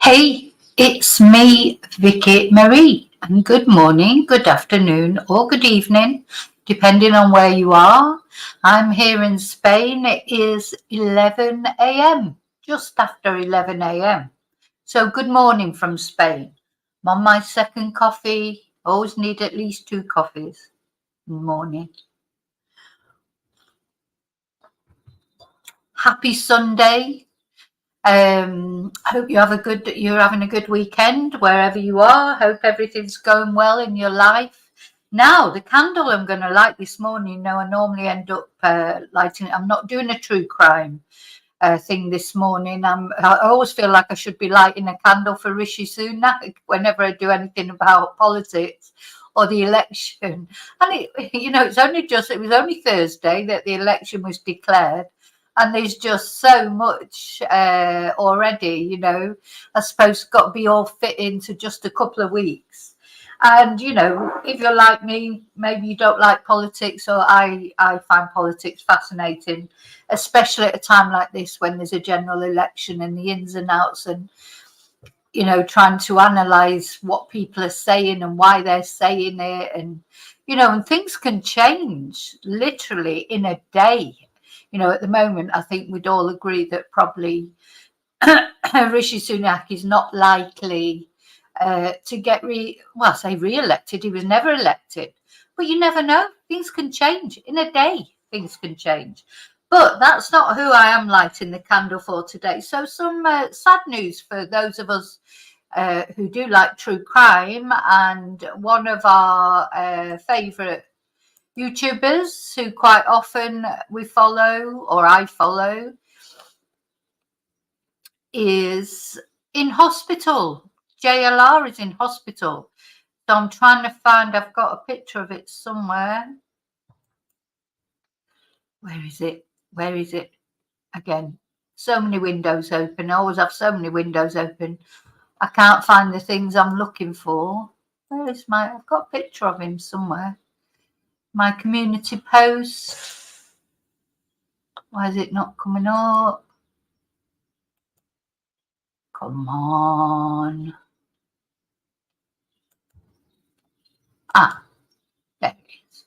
Hey, it's me, Vicki Marie, and good morning, good afternoon, or good evening, depending on where you are. I'm here in Spain. It is 11 a.m., just after 11 a.m. So, good morning from Spain. I'm on my second coffee. Always need at least 2 coffees in the morning. Happy Sunday. Hope you're having a good weekend wherever you are. Hope everything's going well in your life. Now, the candle I'm going to light this morning, I normally end up lighting it. I'm not doing a true crime thing this morning. I always feel like I should be lighting a candle for Rishi Sunak whenever I do anything about politics or the election. And it was only Thursday that the election was declared. And there's just so much already, I suppose got to be all fit into just a couple of weeks. And, if you're like me, maybe you don't like politics, or I find politics fascinating, especially at a time like this when there's a general election and the ins and outs and, trying to analyse what people are saying and why they're saying it. And, and things can change literally in a day. At the moment, I think we'd all agree that probably Rishi Sunak is not likely to get re-elected. He was never elected, but you never know. Things can change in a day. Things can change. But that's not who I am lighting the candle for today. So some sad news for those of us who do like true crime, and one of our favourite YouTubers who quite often we follow, or I follow, is in hospital. JLR is in hospital. So I'm trying to find, I've got a picture of it somewhere. Where is it? Where is it? Again, so many windows open. I always have so many windows open. I can't find the things I'm looking for. Where is I've got a picture of him somewhere. My community post. Why is it not coming up? Come on. There it is.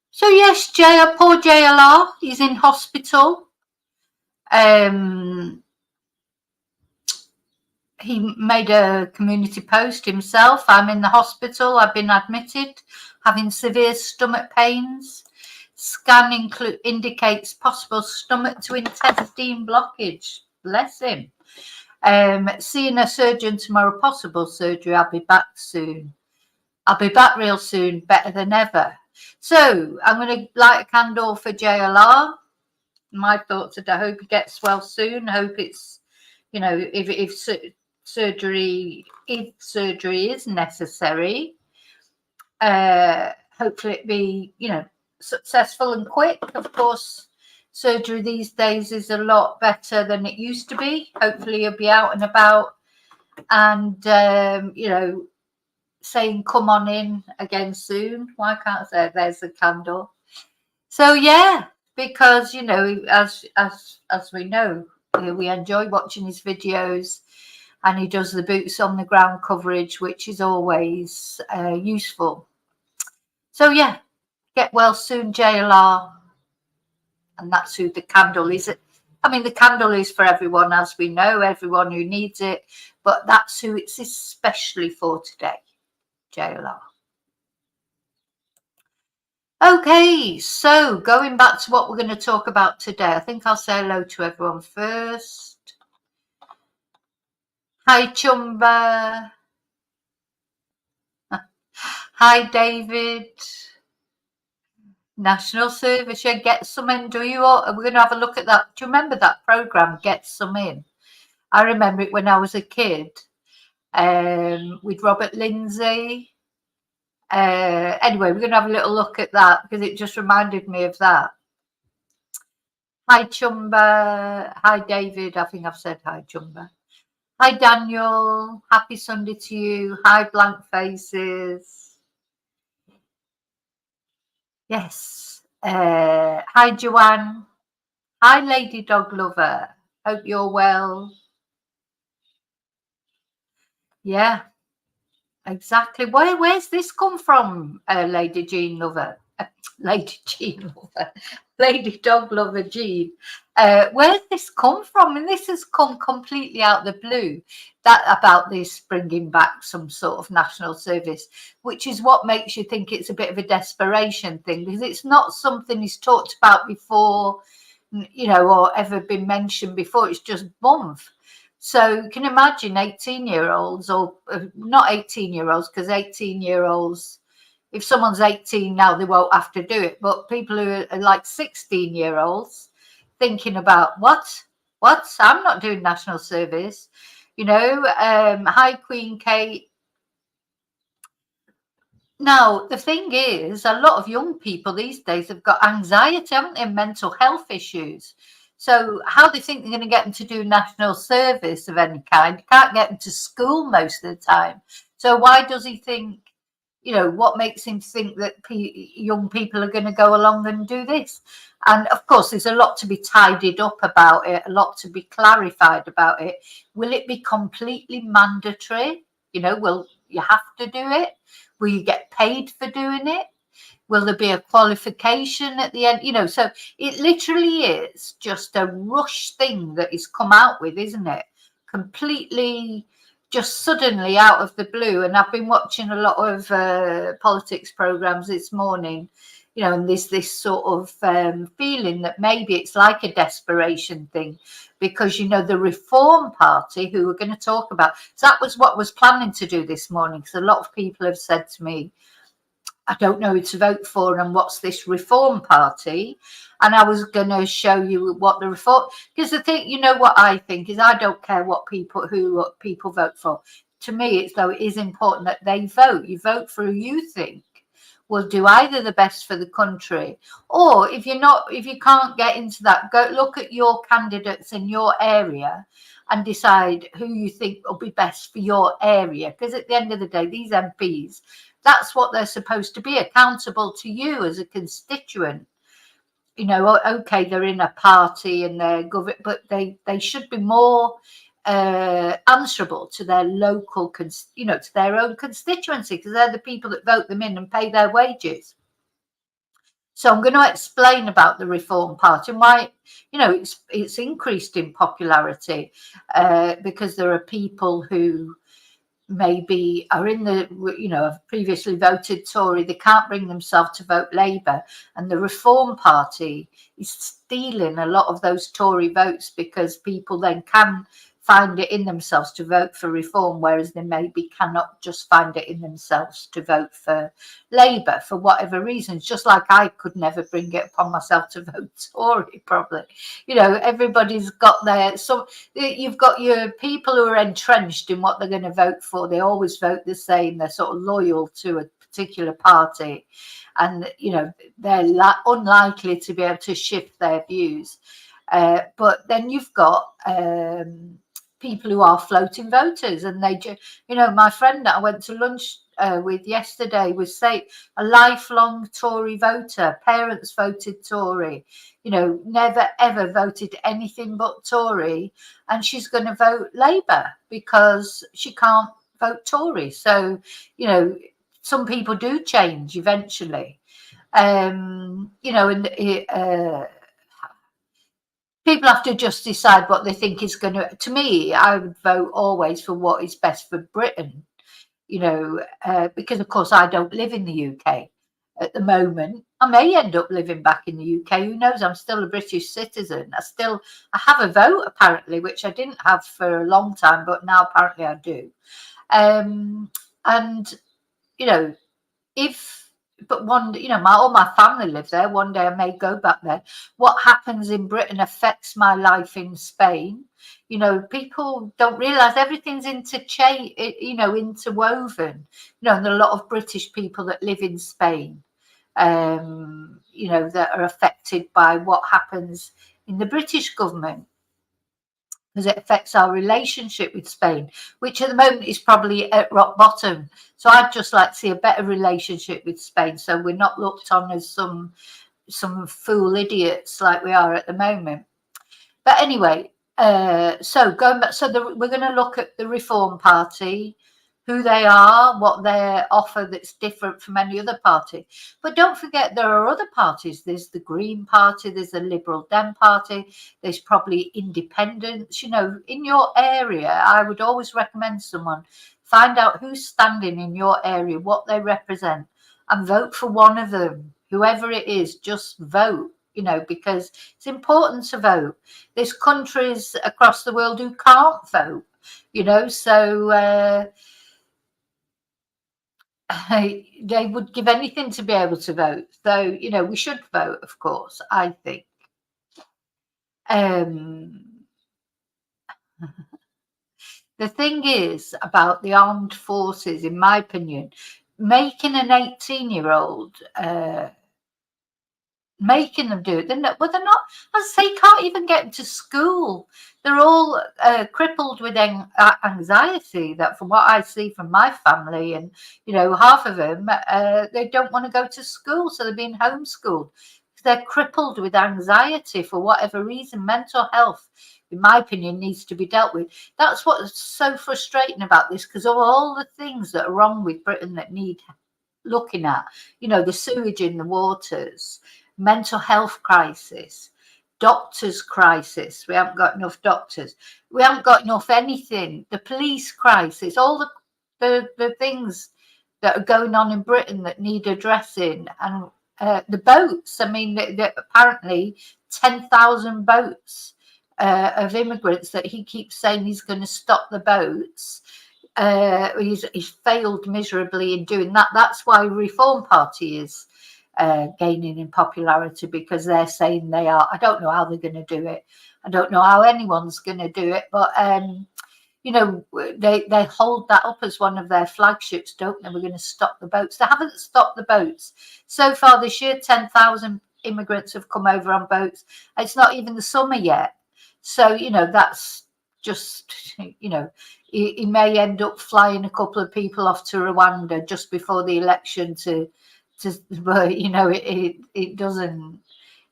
So yes, poor JLR, he's in hospital. He made a community post himself. I'm in the hospital. I've been admitted, having severe stomach pains. Scan indicates possible stomach to intestine blockage. Bless him. Seeing a surgeon tomorrow, possible surgery. I'll be back soon. I'll be back real soon, better than ever. So I'm going to light a candle for JLR. My thoughts are I hope he gets well soon. I hope it's, if surgery is necessary, hopefully it be, successful and quick. Of course, surgery these days is a lot better than it used to be. Hopefully he'll be out and about and, saying come on in again soon. Why can't I say there's a candle? So yeah, because as we know, we enjoy watching his videos, and he does the boots on the ground coverage, which is always useful. So yeah, get well soon, JLR. And that's who the candle is. I mean, the candle is for everyone, as we know, everyone who needs it, but that's who it's especially for today. JLR. Okay, so going back to what we're going to talk about today, I think I'll say hello to everyone first. Hi, Chumba. Hi, David. National Service, yeah, Get Some In. Do you all? We're going to have a look at that. Do you remember that program, Get Some In? I remember it when I was a kid with Robert Lindsay. Anyway, we're going to have a little look at that because it just reminded me of that. Hi, Chumba. Hi, David. I think I've said hi, Chumba. Hi, Daniel. Happy Sunday to you. Hi, Blank Faces. Yes. Hi, Joanne. Hi, Lady Dog Lover. Hope you're well. Yeah, exactly. Where's this come from, Lady Jean Lover? Lady Jean Lover, Lady Dog Lover Jean. Where's this come from? And this has come completely out of the blue. That about this bringing back some sort of national service, which is what makes you think it's a bit of a desperation thing, because it's not something he's talked about before, or ever been mentioned before. It's just bumf. So you can imagine 18-year-olds, or not 18-year-olds, because 18-year-olds, if someone's 18 now, they won't have to do it. But people who are like 16-year-olds thinking about what? I'm not doing national service. Hi, Queen Kate. Now, the thing is, a lot of young people these days have got anxiety, haven't they, mental health issues. So how do you think they're going to get them to do national service of any kind? You can't get them to school most of the time. So why does he think, what makes him think that young people are going to go along and do this? And of course, there's a lot to be tidied up about it, a lot to be clarified about it. Will it be completely mandatory? Will you have to do it? Will you get paid for doing it? Will there be a qualification at the end? So it literally is just a rush thing that he's come out with, isn't it? Completely just suddenly out of the blue. And I've been watching a lot of politics programs this morning, and there's this sort of feeling that maybe it's like a desperation thing, because, the Reform Party, who we're going to talk about, so that was what was planning to do this morning, because a lot of people have said to me, I don't know who to vote for, and what's this Reform Party? And I was going to show you what the Reform, because the thing, what I think is, I don't care what people vote for. To me, it's though it is important that they vote. You vote for who you think will do either the best for the country, or if you can't get into that, go look at your candidates in your area and decide who you think will be best for your area. Because at the end of the day, these MPs, that's what they're supposed to be, accountable to you as a constituent. Okay, they're in a party and they're government, but they should be more answerable to their local, to their own constituency, because they're the people that vote them in and pay their wages. So I'm going to explain about the Reform Party and why, it's increased in popularity, because there are people who maybe are in the, have previously voted Tory, they can't bring themselves to vote Labour, and the Reform Party is stealing a lot of those Tory votes, because people then can find it in themselves to vote for Reform, whereas they maybe cannot just find it in themselves to vote for Labour for whatever reasons. Just like I could never bring it upon myself to vote Tory, probably. Everybody's got you've got your people who are entrenched in what they're going to vote for. They always vote the same. They're sort of loyal to a particular party, and they're unlikely to be able to shift their views. But then you've got people who are floating voters, and they my friend that I went to lunch with yesterday was say a lifelong Tory voter. Parents voted Tory, never ever voted anything but Tory, and she's going to vote Labour because she can't vote Tory. So some people do change eventually, and people have to just decide what they think is going to me, I would vote always for what is best for Britain, because of course I don't live in the UK at the moment. I may end up living back in the UK. Who knows? I'm still a British citizen. I have a vote apparently, which I didn't have for a long time, but now apparently I do. And, but all my family live there. One day I may go back there. What happens in Britain affects my life in Spain. People don't realise everything's interwoven. And a lot of British people that live in Spain, that are affected by what happens in the British government, because it affects our relationship with Spain, which at the moment is probably at rock bottom. So I'd just like to see a better relationship with Spain, so we're not looked on as some fool idiots like we are at the moment. But anyway, so going back, we're going to look at the Reform Party. who they are, what they offer that's different from any other party. But don't forget, there are other parties. There's the Green Party, there's the Liberal Dem Party, there's probably independents. You know, in your area, I would always recommend someone find out who's standing in your area, what they represent, and vote for one of them, whoever it is. Just vote. You know, because it's important to vote. There's countries across the world who can't vote. You know, so. They would give anything to be able to vote. So, you know, we should vote, of course, I think. The thing is about the armed forces, in my opinion, making an 18-year-old making them do it. They're not, as I say, can't even get to school. They're all crippled with anxiety. That, from what I see from my family, and you know, half of them, they don't want to go to school, so they're being homeschooled. They're crippled with anxiety for whatever reason. Mental health, in my opinion, needs to be dealt with. That's what's so frustrating about this, because of all the things that are wrong with Britain that need looking at, you know, the sewage in the waters, mental health crisis, doctors crisis. We haven't got enough doctors. We haven't got enough anything. The police crisis, all the things that are going on in Britain that need addressing, and the boats. I mean, apparently 10,000 boats of immigrants that he keeps saying he's going to stop the boats. He's failed miserably in doing that. That's why Reform Party is gaining in popularity, because they're saying they are. I don't know how they're going to do it. I don't know how anyone's going to do it, but you know, they hold that up as one of their flagships, don't they? We're going to stop the boats. They haven't stopped the boats so far this year. 10,000 immigrants have come over on boats. It's not even the summer yet, so you know, that's just, you know, he may end up flying a couple of people off to Rwanda just before the election but you know, it doesn't.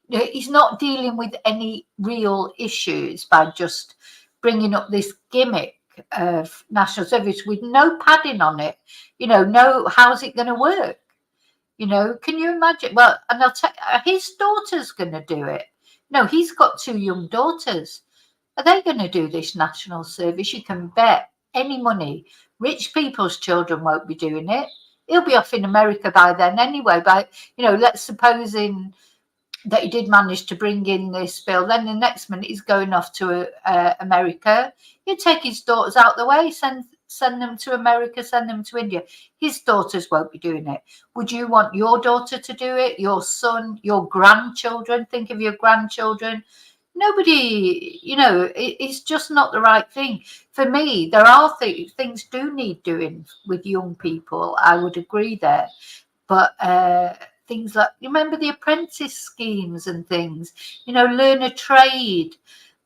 He's not dealing with any real issues by just bringing up this gimmick of national service with no padding on it. You know, no, how's it going to work? You know, can you imagine? Well, and I'll tell his daughter's going to do it. No, he's got two young daughters. Are they going to do this national service? You can bet any money. Rich people's children won't be doing it. He'll be off in America by then anyway. But, you know, let's supposing that he did manage to bring in this bill, then the next minute he's going off to America. He'd take his daughters out the way, send them to America, send them to India. His daughters won't be doing it. Would you want your daughter to do it? Your son, your grandchildren? Think of your grandchildren. Nobody, you know, it's just not the right thing. For me, there are things do need doing with young people. I would agree there. But things like, you remember the apprentice schemes and things, you know, learn a trade,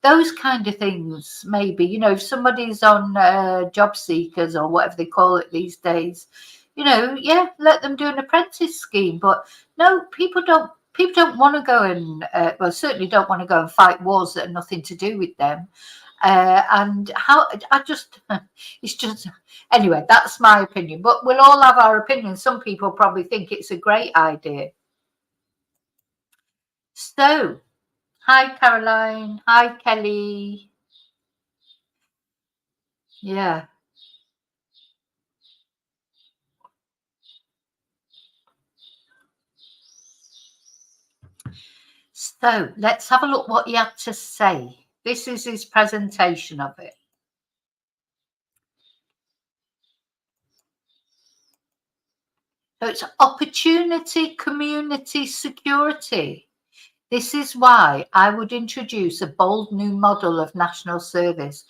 those kind of things. Maybe, you know, if somebody's on job seekers or whatever they call it these days, you know, yeah, let them do an apprentice scheme. But no, people don't want to go and well, certainly don't want to go and fight wars that are nothing to do with them. And how I just, it's just, anyway, that's my opinion. But we'll all have our opinions. Some people probably think it's a great idea. So, hi Caroline, hi Kelly. Yeah. So let's have a look what he had to say. This is his presentation of it. So it's opportunity, community, security. This is why I would introduce a bold new model of national service.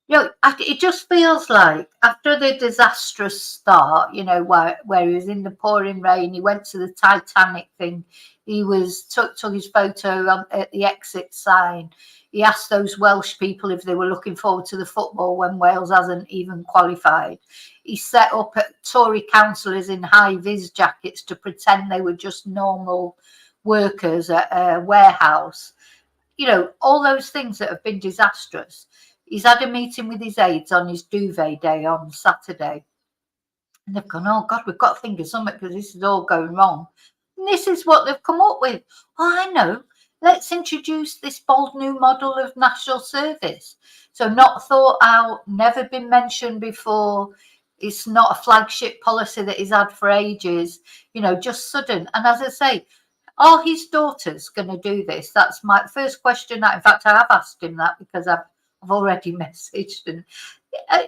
You know, it just feels like after the disastrous start, you know, where he was in the pouring rain, he went to the Titanic thing, he took his photo at the exit sign. He asked those Welsh people if they were looking forward to the football when Wales hasn't even qualified. He set up Tory councillors in high vis jackets to pretend they were just normal workers at a warehouse. You know, all those things that have been disastrous. He's had a meeting with his aides on his duvet day on Saturday. And they've gone, oh God, we've got to think of something because this is all going wrong. And this is what they've come up with. Oh, I know. Let's introduce this bold new model of national service. So not thought out, never been mentioned before. It's not a flagship policy that he's had for ages, just sudden. And as I say, are his daughters going to do this? That's my first question. In fact, I have asked him that because I've already messaged. And are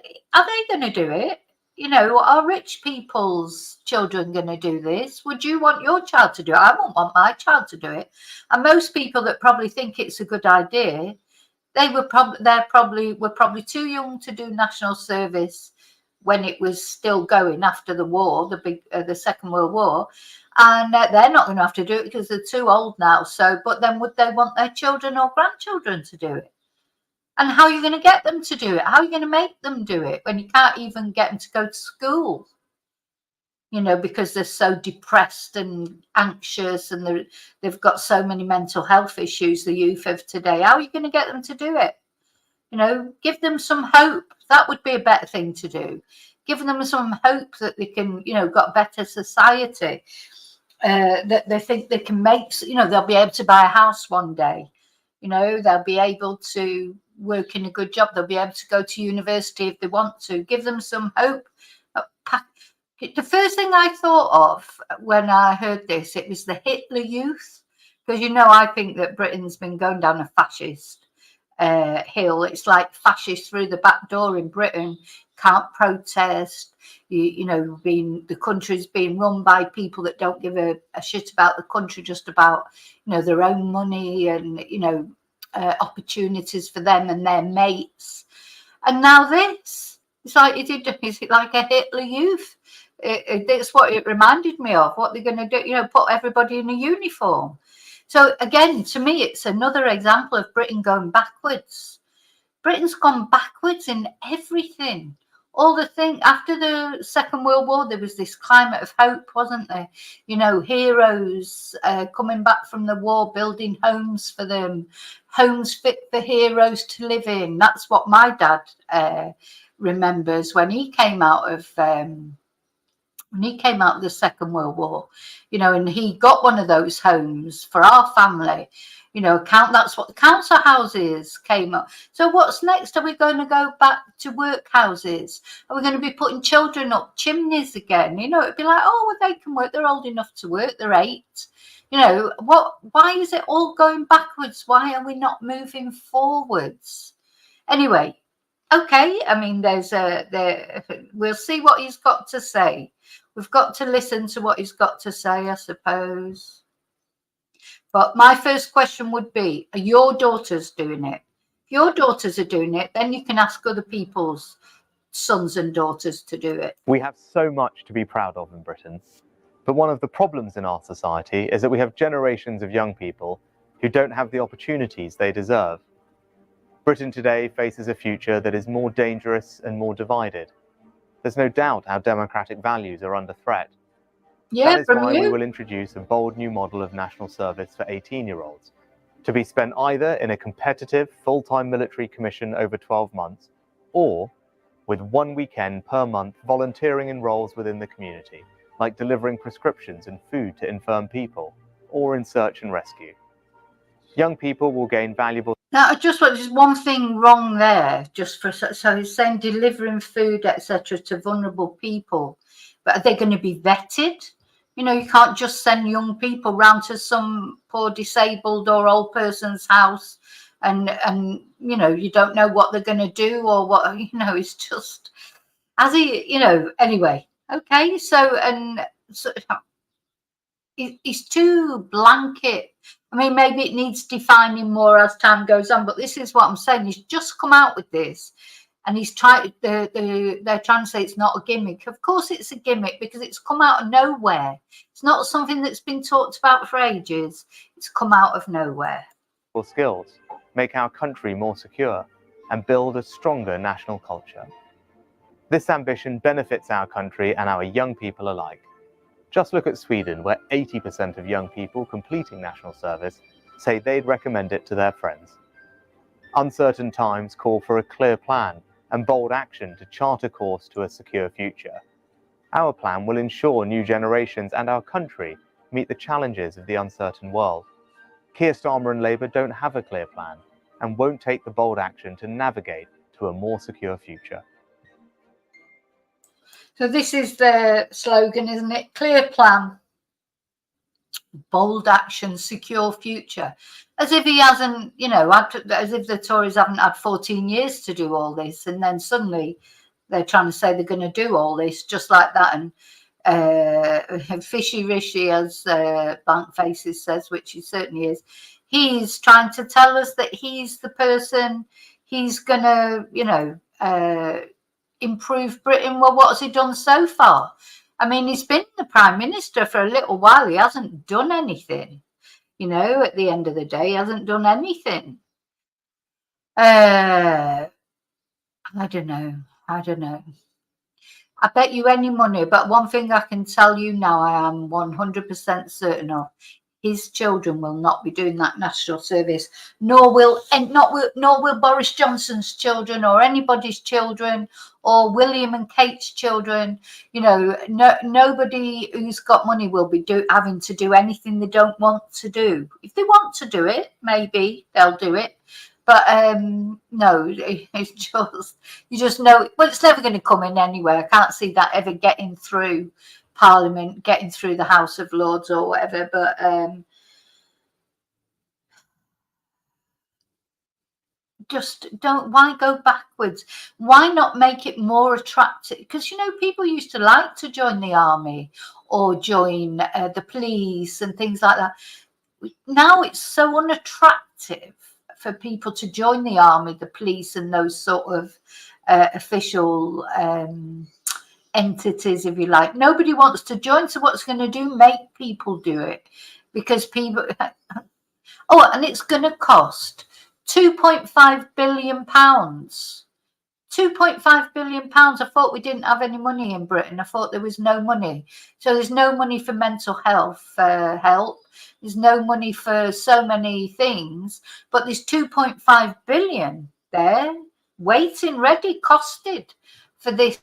they going to do it? Are rich people's children going to do this? Would you want your child to do it? I won't want my child to do it. And most people that probably think it's a good idea, were probably too young to do national service when it was still going after the war, the Second World War, and they're not going to have to do it because they're too old now. So, but then would they want their children or grandchildren to do it? And how are you going to get them to do it? How are you going to make them do it when you can't even get them to go to school? Because they're so depressed and anxious and they've got so many mental health issues, the youth of today. How are you going to get them to do it? Give them some hope. That would be a better thing to do. Give them some hope that they can, got better society, that they think they can make, they'll be able to buy a house one day. They'll be able to work in a good job. They'll be able to go to university if they want to. Give them some hope. The first thing I thought of when I heard this, it was the Hitler Youth, because I think that Britain's been going down a fascist hill. It's like fascists through the back door in Britain. Can't protest. The country's being run by people that don't give a shit about the country, just about their own money and opportunities for them and their mates. And now this, it's like, is it like a Hitler Youth? That's what it reminded me of. What they're going to do, put everybody in a uniform. So again, to me, it's another example of Britain going backwards. Britain's gone backwards in everything. All the thing after the Second World War, there was this climate of hope, wasn't there? Heroes coming back from the war, building homes for them, homes fit for heroes to live in. That's what my dad remembers when he came out of the Second World War, and he got one of those homes for our family. That's what the council houses came up. So what's next? Are we going to go back to workhouses? Are we going to be putting children up chimneys again? It'd be like, oh, well, they can work. They're old enough to work. They're 8. Why is it all going backwards? Why are we not moving forwards? Anyway, okay. I mean, we'll see what he's got to say. We've got to listen to what he's got to say, I suppose. But my first question would be, are your daughters doing it? If your daughters are doing it, then you can ask other people's sons and daughters to do it. We have so much to be proud of in Britain. But one of the problems in our society is that we have generations of young people who don't have the opportunities they deserve. Britain today faces a future that is more dangerous and more divided. There's no doubt our democratic values are under threat. That is why we will introduce a bold new model of national service for 18-year-olds, to be spent either in a competitive full-time military commission over 12 months, or with 1 weekend per month volunteering in roles within the community, like delivering prescriptions and food to infirm people, or in search and rescue. Young people will gain valuable... Now, just one thing wrong there, so he's saying delivering food, etc., to vulnerable people, but are they going to be vetted? You can't just send young people round to some poor disabled or old person's house and you don't know what they're going to do or what, it's just, anyway. Okay, so it's too blanket. I mean, maybe it needs defining more as time goes on, but this is what I'm saying. He's just come out with this. And he's trying. They're trying to say it's not a gimmick. Of course, it's a gimmick because it's come out of nowhere. It's not something that's been talked about for ages. It's come out of nowhere. Skills make our country more secure and build a stronger national culture. This ambition benefits our country and our young people alike. Just look at Sweden, where 80% of young people completing national service say they'd recommend it to their friends. Uncertain times call for a clear plan and bold action to chart a course to a secure future. Our plan will ensure new generations and our country meet the challenges of the uncertain world. Keir Starmer and Labour don't have a clear plan and won't take the bold action to navigate to a more secure future. So this is the slogan, isn't it? Clear plan, bold action, secure future. As if he hasn't, as if the Tories haven't had 14 years to do all this, and then suddenly they're trying to say they're going to do all this just like that. And fishy Rishi, as Bank Faces says, which he certainly is, he's trying to tell us that he's the person, he's going to, improve Britain. Well, what has he done so far? I mean, he's been the Prime Minister for a little while. He hasn't done anything. At the end of the day, he hasn't done anything. I don't know. I bet you any money, but one thing I can tell you now, I am 100% certain of, his children will not be doing that national service, nor will Boris Johnson's children or anybody's children or William and Kate's children. Nobody who's got money will be having to do anything they don't want to do. If they want to do it, maybe they'll do it. But no, it's just, you just know, well, it's never going to come in anyway. I can't see that ever getting through Parliament, getting through the House of Lords or whatever. But just don't, why go backwards? Why not make it more attractive? Because, people used to like to join the army or join the police and things like that. Now it's so unattractive for people to join the army, the police, and those sort of official entities, if you like. Nobody wants to join, so what's going to do? Make people do it, because people. Oh, and it's going to cost £2.5 billion. £2.5 billion. I thought we didn't have any money in Britain. I thought there was no money. So there's no money for mental health help. There's no money for so many things, but there's 2.5 billion there, waiting, ready, costed for this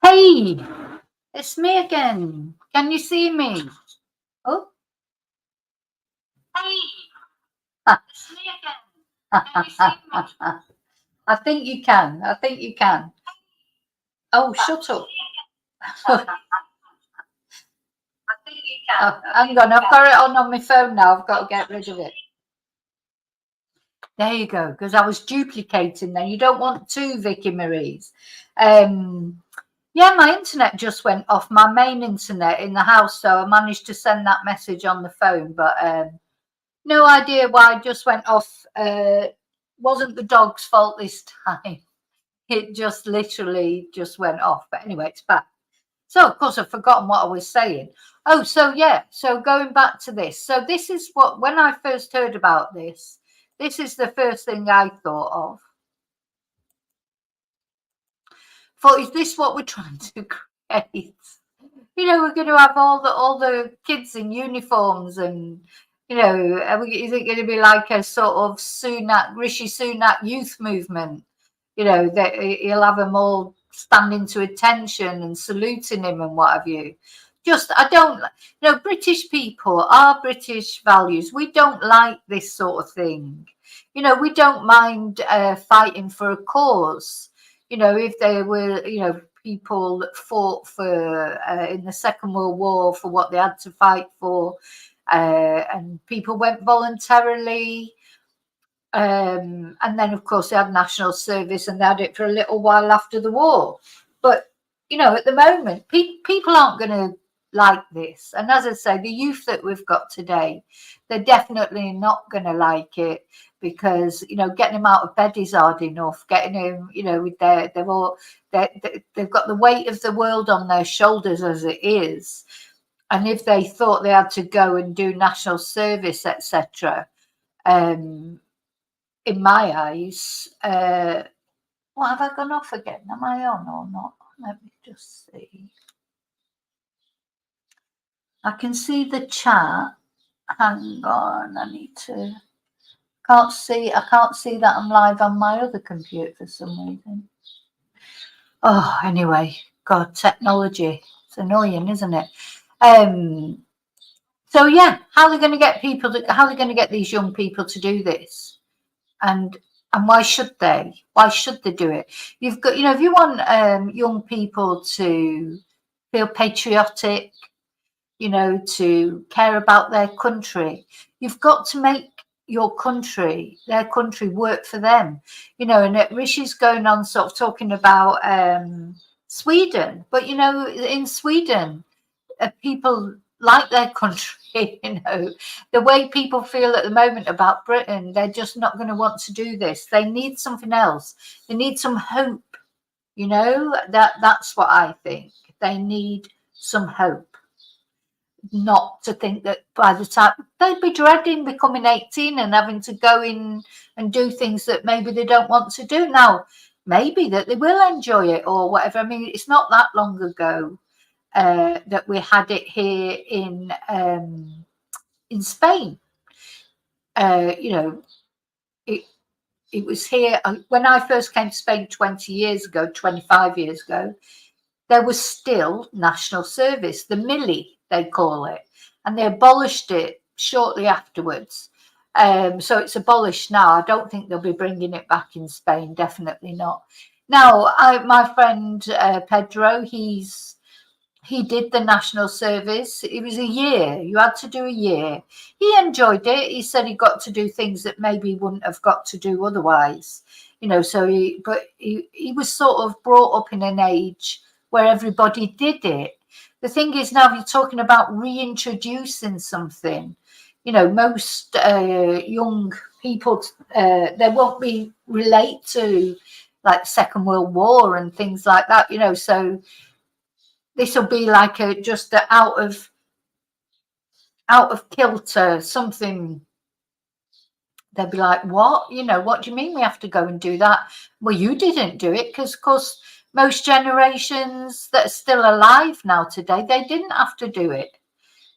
Hey, it's me again. Can you see me? Oh, hey, it's me again. Can you see me? I think you can. I think you can. Oh, shut up. I think you can. Oh, hang on, I've got it on my phone now. I've got to get rid of it. There you go, because I was duplicating then. You don't want two Vicky Maries. Yeah, my internet just went off, my main internet in the house, so I managed to send that message on the phone, but no idea why it just went off. Wasn't the dog's fault this time. It just literally just went off. But anyway, it's back. So, of course, I've forgotten what I was saying. Oh, so yeah, so going back to this. So this is what, when I first heard about this is the first thing I thought of. Thought, is this what we're trying to create? You know, we're going to have all the kids in uniforms, and you know, is it going to be like a sort of Rishi Sunak youth movement? You know, that he'll have them all standing to attention and saluting him and what have you. Just, I don't, you know, British people, our British values, we don't like this sort of thing. You know, we don't mind fighting for a cause. You know, if they were, you know, people that fought for in the Second World War for what they had to fight for, and people went voluntarily. And then, of course, they had national service, and they had it for a little while after the war. But, you know, at the moment, people aren't going to like this. And as I say, the youth that we've got today, they're definitely not going to like it, because, you know, getting them out of bed is hard enough. Getting them, you know, with they've got the weight of the world on their shoulders as it is. And if they thought they had to go and do national service, etc., in my eyes, what, have I gone off again? Am I on or not? Let me just see. I can see the chat. Hang on, I need to. I can't see that I'm live on my other computer for some reason. Oh, anyway, God, technology. It's annoying, isn't it? So yeah, how are they going to get how are they going to get these young people to do this? And why should they? Why should they do it? You've got, you know, if you want young people to feel patriotic, you know, to care about their country, you've got to make your country, their country, work for them. You know, and Rishi's going on sort of talking about Sweden, but you know, in Sweden, people like their country. You know, the way people feel at the moment about Britain, they're just not going to want to do this. They need something else. They need some hope. You know, that's what I think. They need some hope. Not to think that by the time they'd be dreading becoming 18 and having to go in and do things that maybe they don't want to do. Now, maybe that they will enjoy it or whatever. I mean, it's not that long ago that we had it here in Spain. You know, it was here when I first came to Spain 20 years ago, 25 years ago. There was still national service, the Millie they call it, and they abolished it shortly afterwards. So it's abolished now. I don't think they'll be bringing it back in Spain. Definitely not. Now, my friend Pedro, he did the national service. It was a year. You had to do a year. He enjoyed it. He said he got to do things that maybe he wouldn't have got to do otherwise. You know, so he was sort of brought up in an age where everybody did it. The thing is, now you're talking about reintroducing something. You know, most young people, they won't be relate to like the Second World War and things like that. You know, so this will be like just out of kilter, something. They'll be like, what? You know, what do you mean we have to go and do that? Well, you didn't do it because, of course, most generations that are still alive now today, they didn't have to do it.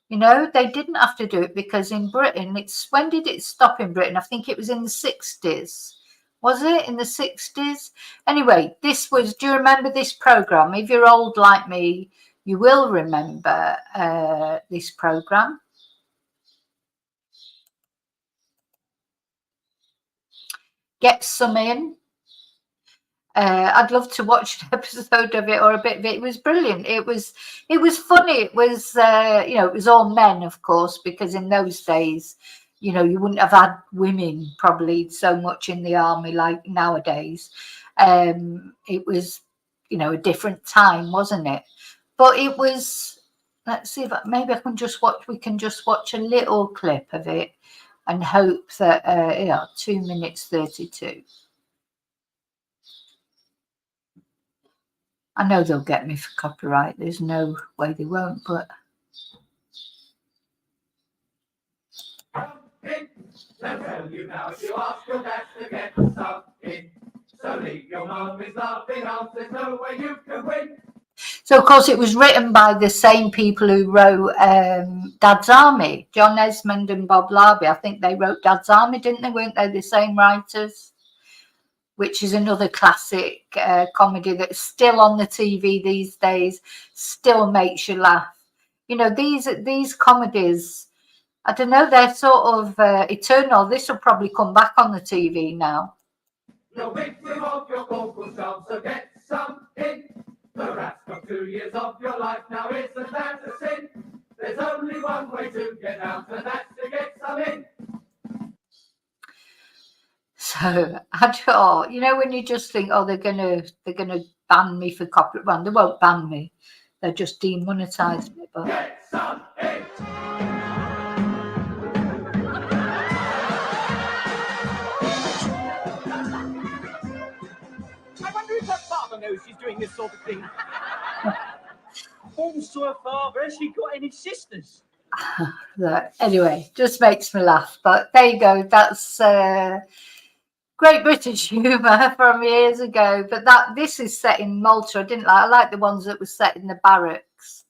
You know, they didn't have to do it because in Britain, when did it stop in Britain? I think it was in the 60s Was it in the 60s? Anyway, this was, do you remember this program? If you're old like me, you will remember this program. Get Some In. I'd love to watch an episode of it or a bit of it. It was brilliant. It was funny. It was it was all men, of course, because in those days, you wouldn't have had women probably so much in the army like nowadays. It was a different time, wasn't it? But it was. Let's see if maybe I can just watch. We can just watch a little clip of it and hope that 2 minutes 32. I know they'll get me for copyright. There's no way they won't, but. Tell you now, if you ask your dad to get something, so leave your mummy's laughing arms, there's no way you can win. So, of course, it was written by the same people who wrote Dad's Army, John Esmond and Bob Larby. I think they wrote Dad's Army, didn't they? Weren't they the same writers? Which is another classic comedy that's still on the TV these days, still makes you laugh. These comedies, I don't know, they're sort of eternal. This will probably come back on the TV now. You're victim of your vocal job, so get some in. The rat's got 2 years of your life now, isn't that a sin? There's only one way to get out, and that's to get some in. So when you just think, they're gonna ban me for copyright. Well, they won't ban me; they'll just demonetize me. But get some in. I wonder if her father knows she's doing this sort of thing. Also, her father, has she got any sisters? Anyway, just makes me laugh. But there you go. That's. Great British humour from years ago, but this is set in Malta. I like the ones that were set in the barracks,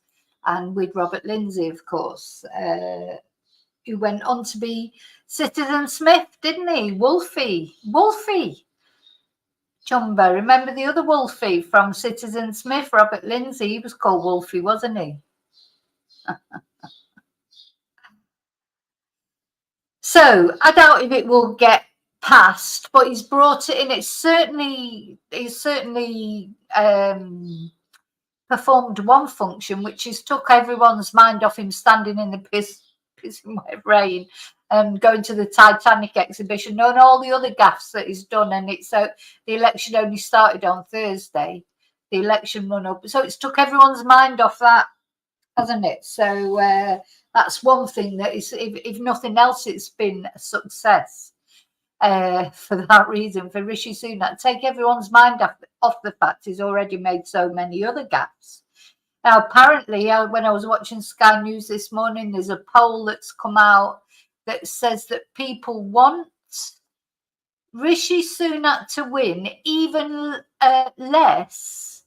and with Robert Lindsay, of course, who went on to be Citizen Smith, didn't he? Wolfie, Jumbo. Remember the other Wolfie from Citizen Smith, Robert Lindsay? He was called Wolfie, wasn't he? So I doubt if it will get passed, but he's brought it in. He's certainly performed one function, which is took everyone's mind off him standing in the pissing wet rain and going to the Titanic exhibition and all the other gaffes that he's done. And the election only started on Thursday, the election run up, so it's took everyone's mind off that, hasn't it? So that's one thing that is, if nothing else, it's been a success. For that reason, for Rishi Sunak, take everyone's mind off the fact he's already made so many other gaps. Now, apparently, when I was watching Sky News this morning, there's a poll that's come out that says that people want Rishi Sunak to win even less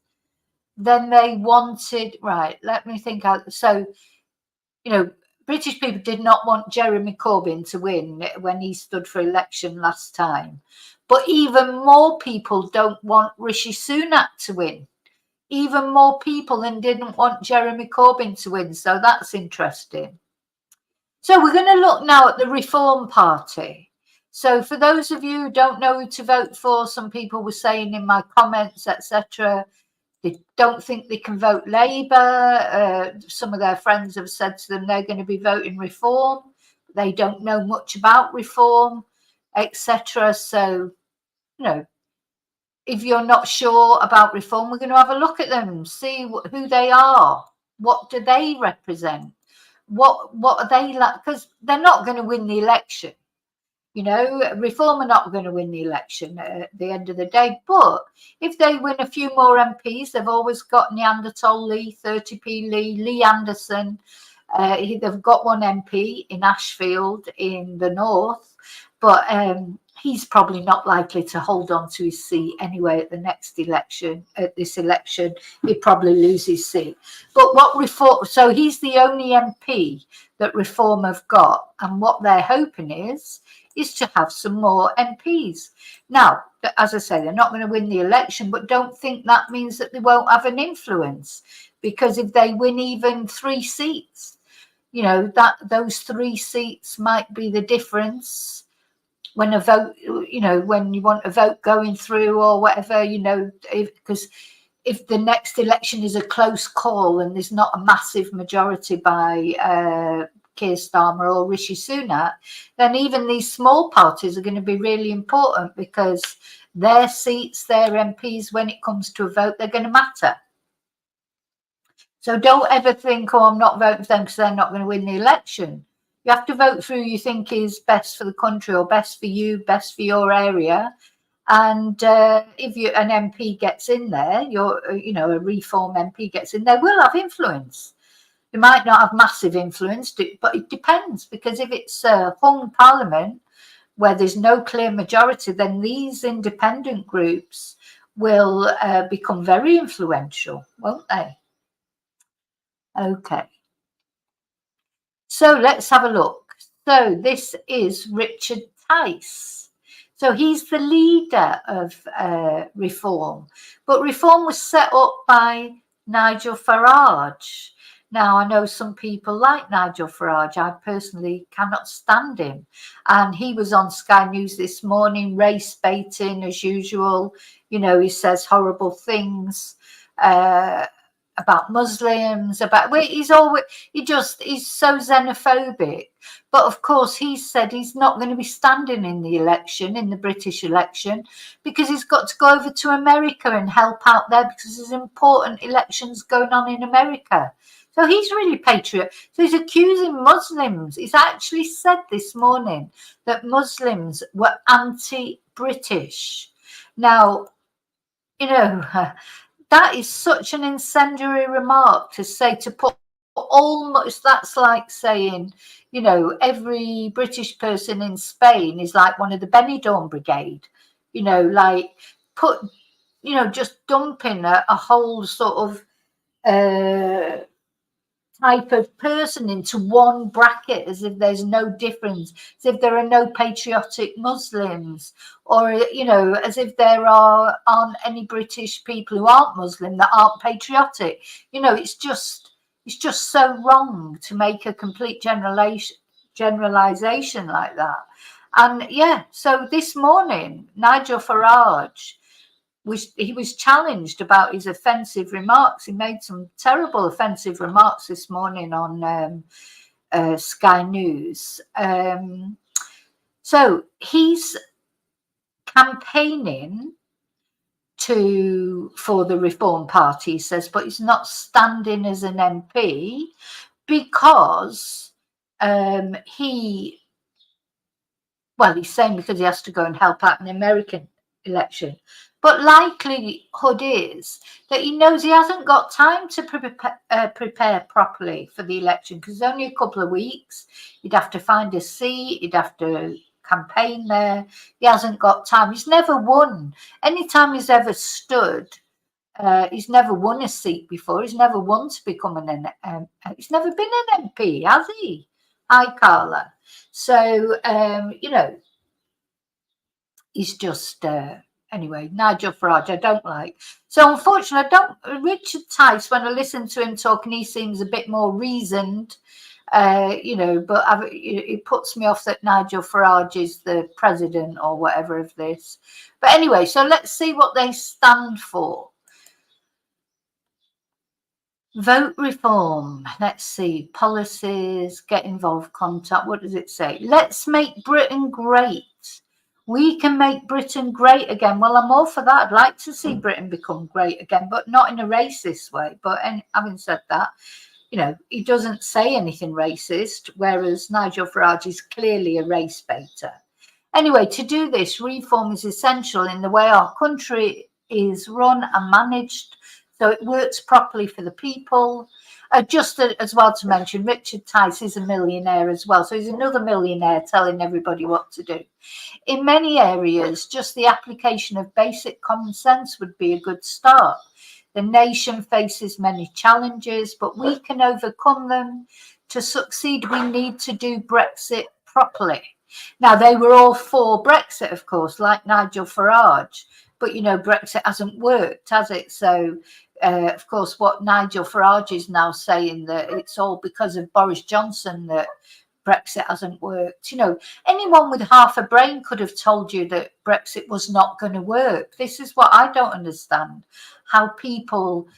than they wanted. Right, let me think out. So, British people did not want Jeremy Corbyn to win when he stood for election last time. But even more people don't want Rishi Sunak to win. Even more people than didn't want Jeremy Corbyn to win. So that's interesting. So we're going to look now at the Reform Party. So for those of you who don't know who to vote for, some people were saying in my comments, etc., they don't think they can vote Labour. Some of their friends have said to them they're going to be voting Reform. They don't know much about Reform, etc. So, if you're not sure about Reform, we're going to have a look at them, see who they are. What do they represent? What are they like? Because they're not going to win the election. Reform are not going to win the election at the end of the day. But if they win a few more MPs, they've always got Neanderthal Lee, 30p Lee Anderson. They've got one MP in Ashfield in the north, but he's probably not likely to hold on to his seat anyway at the next election. At this election, he'd probably lose his seat. But what Reform? So he's the only MP that Reform have got, and what they're hoping is to have some more MPs. Now, as I say, they're not going to win the election, but don't think that means that they won't have an influence, because if they win even 3 seats, you know, that those 3 seats might be the difference when a vote, you know, when you want a vote going through or whatever, you know, because if the next election is a close call and there's not a massive majority by Keir Starmer or Rishi Sunak, then even these small parties are going to be really important, because their seats, their MPs, when it comes to a vote, they're going to matter. So don't ever think, oh, I'm not voting for them because they're not going to win the election. You have to vote for who you think is best for the country, or best for you, best for your area. And if an MP gets in there, you know, a Reform MP gets in there, will have influence. They might not have massive influence, but it depends, because if it's a hung parliament where there's no clear majority, then these independent groups will become very influential, won't they? Okay. So let's have a look. So this is Richard Tice. So he's the leader of Reform, but Reform was set up by Nigel Farage. Now, I know some people like Nigel Farage. I personally cannot stand him. And he was on Sky News this morning, race baiting as usual. You know, he says horrible things about Muslims, he's so xenophobic. But of course, he said he's not going to be standing in the election, in the British election, because he's got to go over to America and help out there, because there's important elections going on in America. So he's really patriot. So he's accusing Muslims. He's actually said this morning that Muslims were anti-British. Now, you know, that is such an incendiary remark to say, to put almost, that's like saying, you know, every British person in Spain is like one of the Benidorm Brigade, you know, like put, you know, just dumping a whole sort of type of person into one bracket, as if there's no difference, as if there are no patriotic Muslims, or, you know, as if there aren't any British people who aren't Muslim that aren't patriotic. You know, it's just so wrong to make a complete generalization like that. And yeah, so this morning, Nigel Farage, he was challenged about his offensive remarks. He made some terrible offensive remarks this morning on Sky News. So he's campaigning for the Reform Party, he says, but he's not standing as an MP because he's saying because he has to go and help out in the American election. But likelihood is that he knows he hasn't got time to prepare properly for the election, because it's only a couple of weeks. He'd have to find a seat. He'd have to campaign there. He hasn't got time. He's never won. Anytime he's ever stood, he's never won a seat before. He's never won to become he's never been an MP, has he? Hi, Carla. So, you know, he's just... Anyway, Nigel Farage, I don't like. So unfortunately, Richard Tice, when I listen to him talking, he seems a bit more reasoned, you know, but it puts me off that Nigel Farage is the president or whatever of this. But anyway, so let's see what they stand for. Vote reform. Let's see. Policies, get involved, contact. What does it say? Let's make Britain great. We can make Britain great again. Well, I'm all for that. I'd like to see Britain become great again, but not in a racist way. But having said that, you know, he doesn't say anything racist, whereas Nigel Farage is clearly a race baiter. Anyway, to do this, reform is essential in the way our country is run and managed, so it works properly for the people. Just as well to mention, Richard Tice is a millionaire as well. So he's another millionaire telling everybody what to do. In many areas, just the application of basic common sense would be a good start. The nation faces many challenges, but we can overcome them. To succeed, we need to do Brexit properly. Now, they were all for Brexit, of course, like Nigel Farage. But, you know, Brexit hasn't worked, has it? So, of course, what Nigel Farage is now saying, that it's all because of Boris Johnson that Brexit hasn't worked. You know, anyone with half a brain could have told you that Brexit was not going to work. This is what I don't understand, how people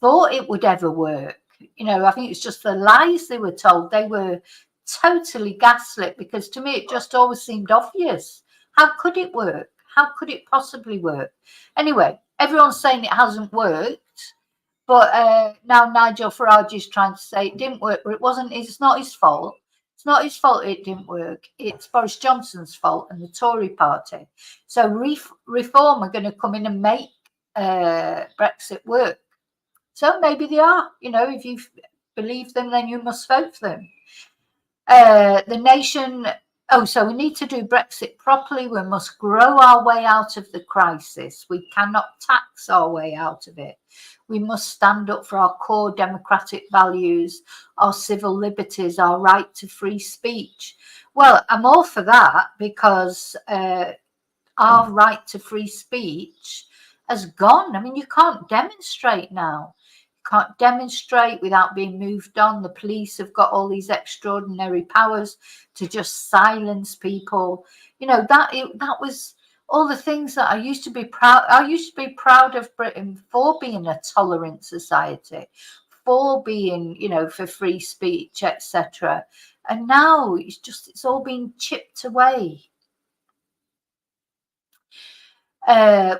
thought it would ever work. You know, I think it's just the lies they were told. They were totally gaslit, because to me it just always seemed obvious. How could it work? How could it possibly work? Anyway, everyone's saying it hasn't worked, but now Nigel Farage is trying to say it didn't work, but it wasn't. It's not his fault. It's not his fault it didn't work. It's Boris Johnson's fault and the Tory party. So Reform are going to come in and make Brexit work. So maybe they are. You know, if you believe them, then you must vote for them. The nation. Oh, so we need to do Brexit properly. We must grow our way out of the crisis. We cannot tax our way out of it. We must stand up for our core democratic values, our civil liberties, our right to free speech. Well, I'm all for that, because our right to free speech has gone. I mean, you can't demonstrate now. Can't demonstrate without being moved on. The police have got all these extraordinary powers to just silence people. You know, that was all the things that I used to be proud. I used to be proud of Britain for being a tolerant society, for being, you know, for free speech, etc. And now it's all been chipped away.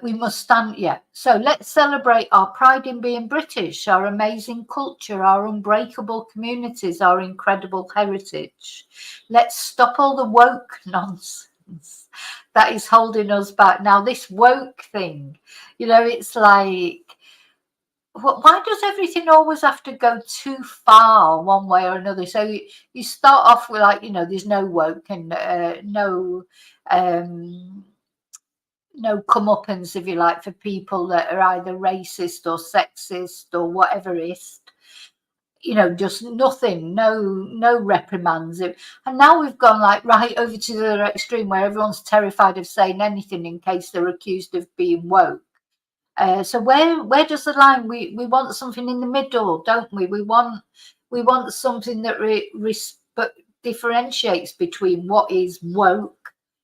We must stand, so let's celebrate our pride in being British, our amazing culture, our unbreakable communities, our incredible heritage. Let's stop all the woke nonsense that is holding us back. Now, this woke thing, you know, it's like, why does everything always have to go too far one way or another? So you start off with, like, you know, there's no woke and no comeuppance, if you like, for people that are either racist or sexist or whateverist. You know, just nothing, no reprimands. And now we've gone like right over to the other extreme, where everyone's terrified of saying anything in case they're accused of being woke. So where does the line? We want something in the middle, don't we? We want something that differentiates between what is woke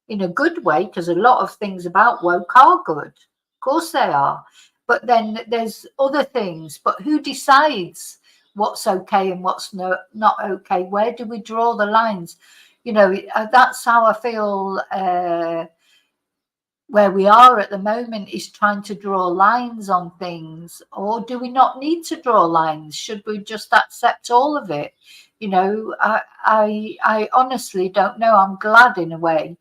in a good way, because a lot of things about woke are good. Of course they are. But then there's other things. But who decides what's okay and what's not okay? Where do we draw the lines? You know, that's how I feel where we are at the moment, is trying to draw lines on things. Or do we not need to draw lines? Should we just accept all of it? You know, I honestly don't know. I'm glad in a way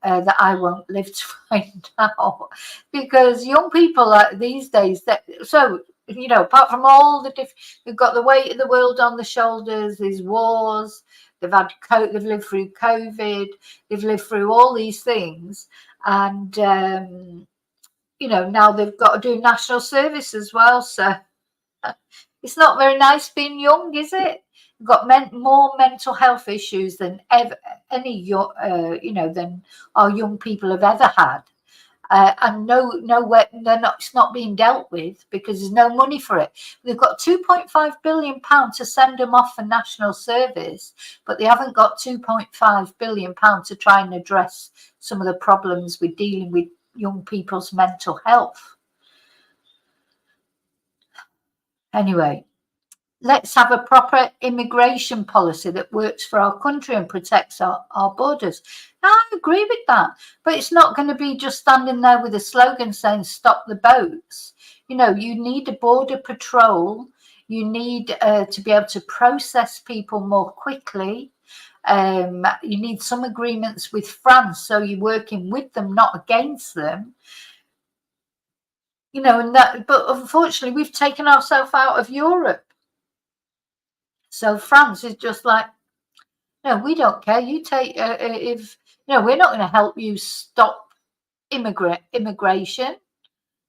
that I won't live to find out, because young people these days, so, you know, apart from all the they've got the weight of the world on the shoulders. There's wars, they've lived through COVID, they've lived through all these things, and you know, now they've got to do national service as well. So it's not very nice being young, is it? We've got more mental health issues than any than our young people have ever had, and it's not being dealt with because there's no money for it. They've got £2.5 billion to send them off for national service, but they haven't got £2.5 billion to try and address some of the problems with dealing with young people's mental health. Anyway, let's have a proper immigration policy that works for our country and protects our borders. Now, I agree with that, but it's not going to be just standing there with a slogan saying stop the boats. You know, you need a border patrol. You need to be able to process people more quickly. You need some agreements with France, so you're working with them, not against them. You know, but unfortunately, we've taken ourselves out of Europe. So France is just like, no, we don't care. You take if you know, we're not going to help you stop immigration.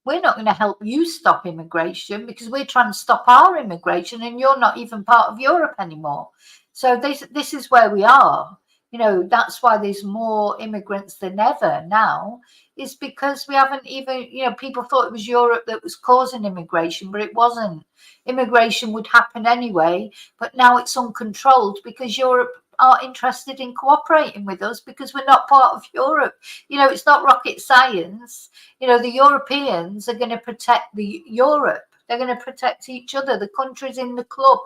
We're not going to help you stop immigration because we're trying to stop our immigration, and you're not even part of Europe anymore. So this is where we are. You know, that's why there's more immigrants than ever now, is because we haven't even, you know, people thought it was Europe that was causing immigration, but it wasn't. Immigration would happen anyway, but now it's uncontrolled because Europe are interested in cooperating with us because we're not part of Europe. You know, it's not rocket science. You know, the Europeans are going to protect Europe. They're going to protect each other, the countries in the club.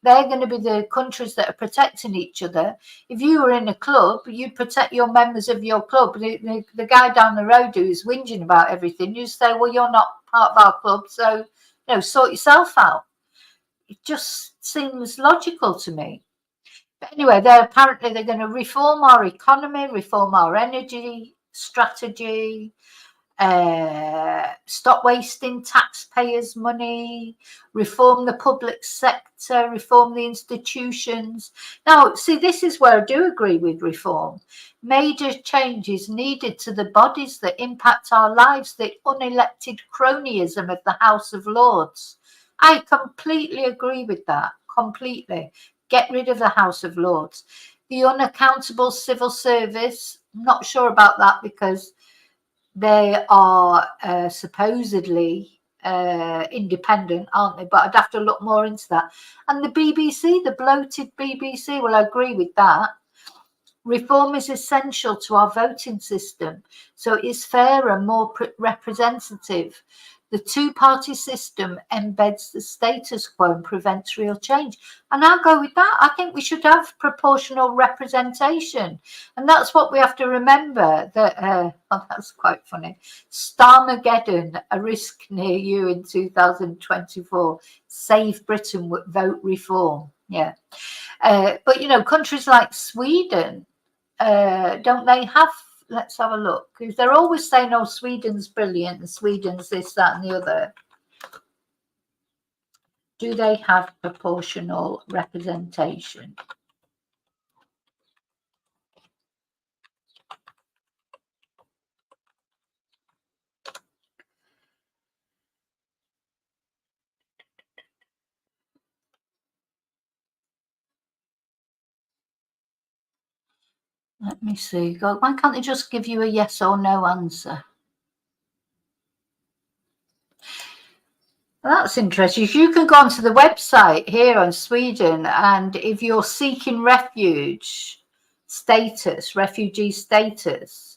They're going to be the countries that are protecting each other. If you were in a club, you'd protect your members of your club. The guy down the road who's whinging about everything, you say, well, you're not part of our club, so, you know, sort yourself out. It just seems logical to me. But anyway, they're going to reform our economy, reform our energy strategy, stop wasting taxpayers' money, reform the public sector, reform the institutions. Now, see, this is where I do agree with reform. Major changes needed to the bodies that impact our lives, the unelected cronyism of the House of Lords. I completely agree with that, completely. Get rid of the House of Lords. The unaccountable civil service, not sure about that because they are supposedly independent, aren't they? But I'd have to look more into that. And the BBC, the bloated BBC, well, I agree with that. Reform is essential to our voting system, so it is fairer, more representative. The two-party system embeds the status quo and prevents real change. And I'll go with that. I think we should have proportional representation. And that's what we have to remember. That oh, that's quite funny. Starmageddon, a risk near you in 2024. Save Britain, vote reform. Yeah. But, you know, countries like Sweden, don't they have, let's have a look, because they're always saying, oh, Sweden's brilliant and Sweden's this, that and the other. Do they have proportional representation? Let me see. God, why can't they just give you a yes or no answer? Well, that's interesting. If you can go onto the website here on Sweden, and if you're seeking refuge status, refugee status,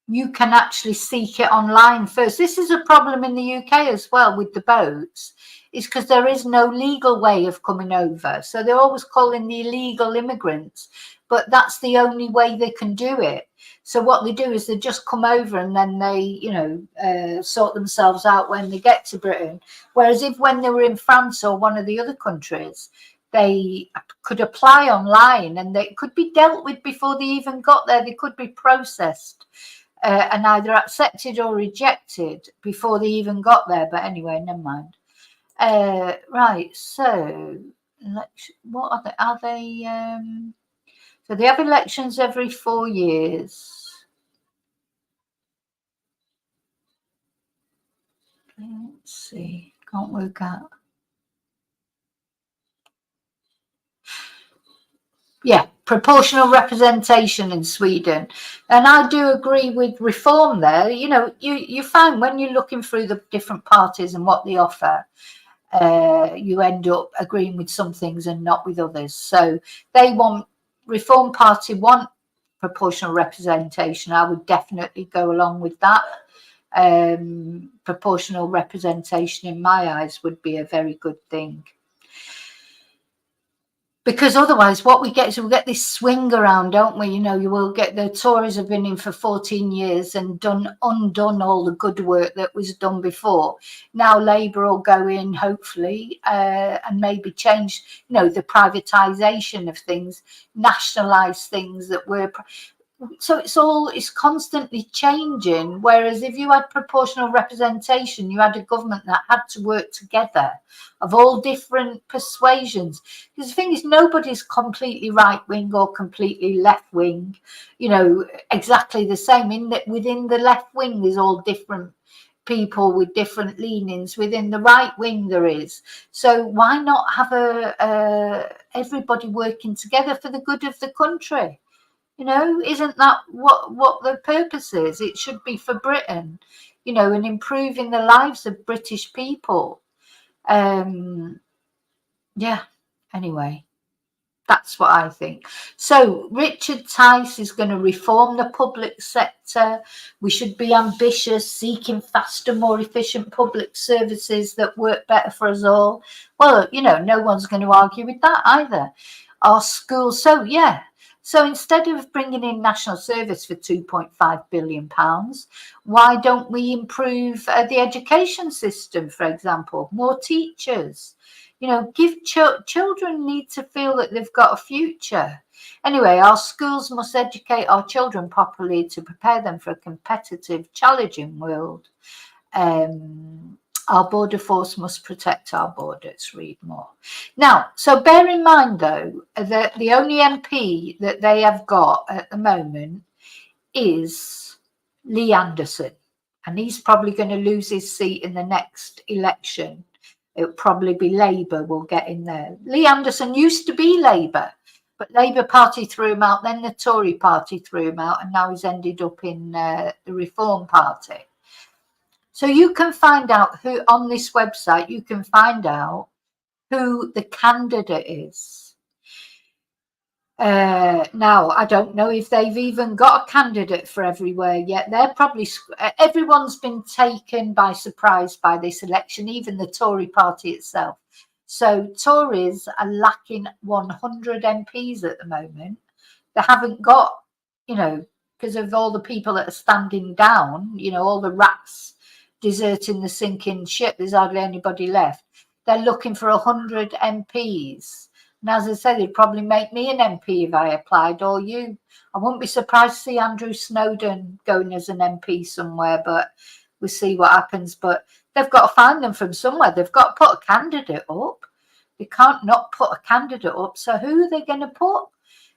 you can actually seek it online first. This is a problem in the UK as well with the boats, is because there is no legal way of coming over. So they're always calling the illegal immigrants, but that's the only way they can do it. So what they do is they just come over and then they, you know, sort themselves out when they get to Britain. Whereas if when they were in France or one of the other countries, they could apply online and they could be dealt with before they even got there. They could be processed and either accepted or rejected before they even got there. But anyway, never mind. Right, so what are they? Are they? So they have elections every 4 years. Let's see. Can't work out. Yeah, proportional representation in Sweden. And I do agree with reform there. You know, you find when you're looking through the different parties and what they offer, you end up agreeing with some things and not with others. So they want, Reform Party want proportional representation. I would definitely go along with that. Proportional representation in my eyes would be a very good thing. Because otherwise what we get is we'll get this swing around, don't we? You know, you will get, the Tories have been in for 14 years and undone all the good work that was done before. Now Labour will go in, hopefully, and maybe change, you know, the privatisation of things, nationalise things that were... So it's constantly changing. Whereas if you had proportional representation, you had a government that had to work together of all different persuasions. Because the thing is, nobody's completely right wing or completely left wing, you know, exactly the same. In that within the left wing, there's all different people with different leanings. Within the right wing there is. So why not have everybody working together for the good of the country. You know, isn't that what the purpose is? It should be for Britain, you know, and improving the lives of British people. Yeah, anyway, that's what I think. So Richard Tice is going to reform the public sector. We should be ambitious, seeking faster, more efficient public services that work better for us all. Well, you know, no one's going to argue with that either. Our schools, so yeah. So instead of bringing in national service for £2.5 billion, why don't we improve the education system, for example? More teachers. You know, give children need to feel that they've got a future. Anyway, our schools must educate our children properly to prepare them for a competitive, challenging world. Our border force must protect our borders. Read more. Now, so bear in mind, though, that the only MP that they have got at the moment is Lee Anderson. And he's probably going to lose his seat in the next election. It'll probably be Labour will get in there. Lee Anderson used to be Labour, but Labour Party threw him out. Then the Tory Party threw him out, and now he's ended up in the Reform Party. So you can find out who on this website. You can find out who the candidate is. Now, I don't know if they've even got a candidate for everywhere yet. They're probably, everyone's been taken by surprise by this election, even the Tory party itself. So Tories are lacking 100 MPs at the moment. They haven't got, you know, because of all the people that are standing down, you know, all the rats deserting the sinking ship, there's hardly anybody left. They're looking for 100 MPs. And as I said, it'd probably make me an MP if I applied, or you. I wouldn't be surprised to see Andrew Snowden going as an MP somewhere, but we'll see what happens. But they've got to find them from somewhere. They've got to put a candidate up. They can't not put a candidate up. So who are they going to put?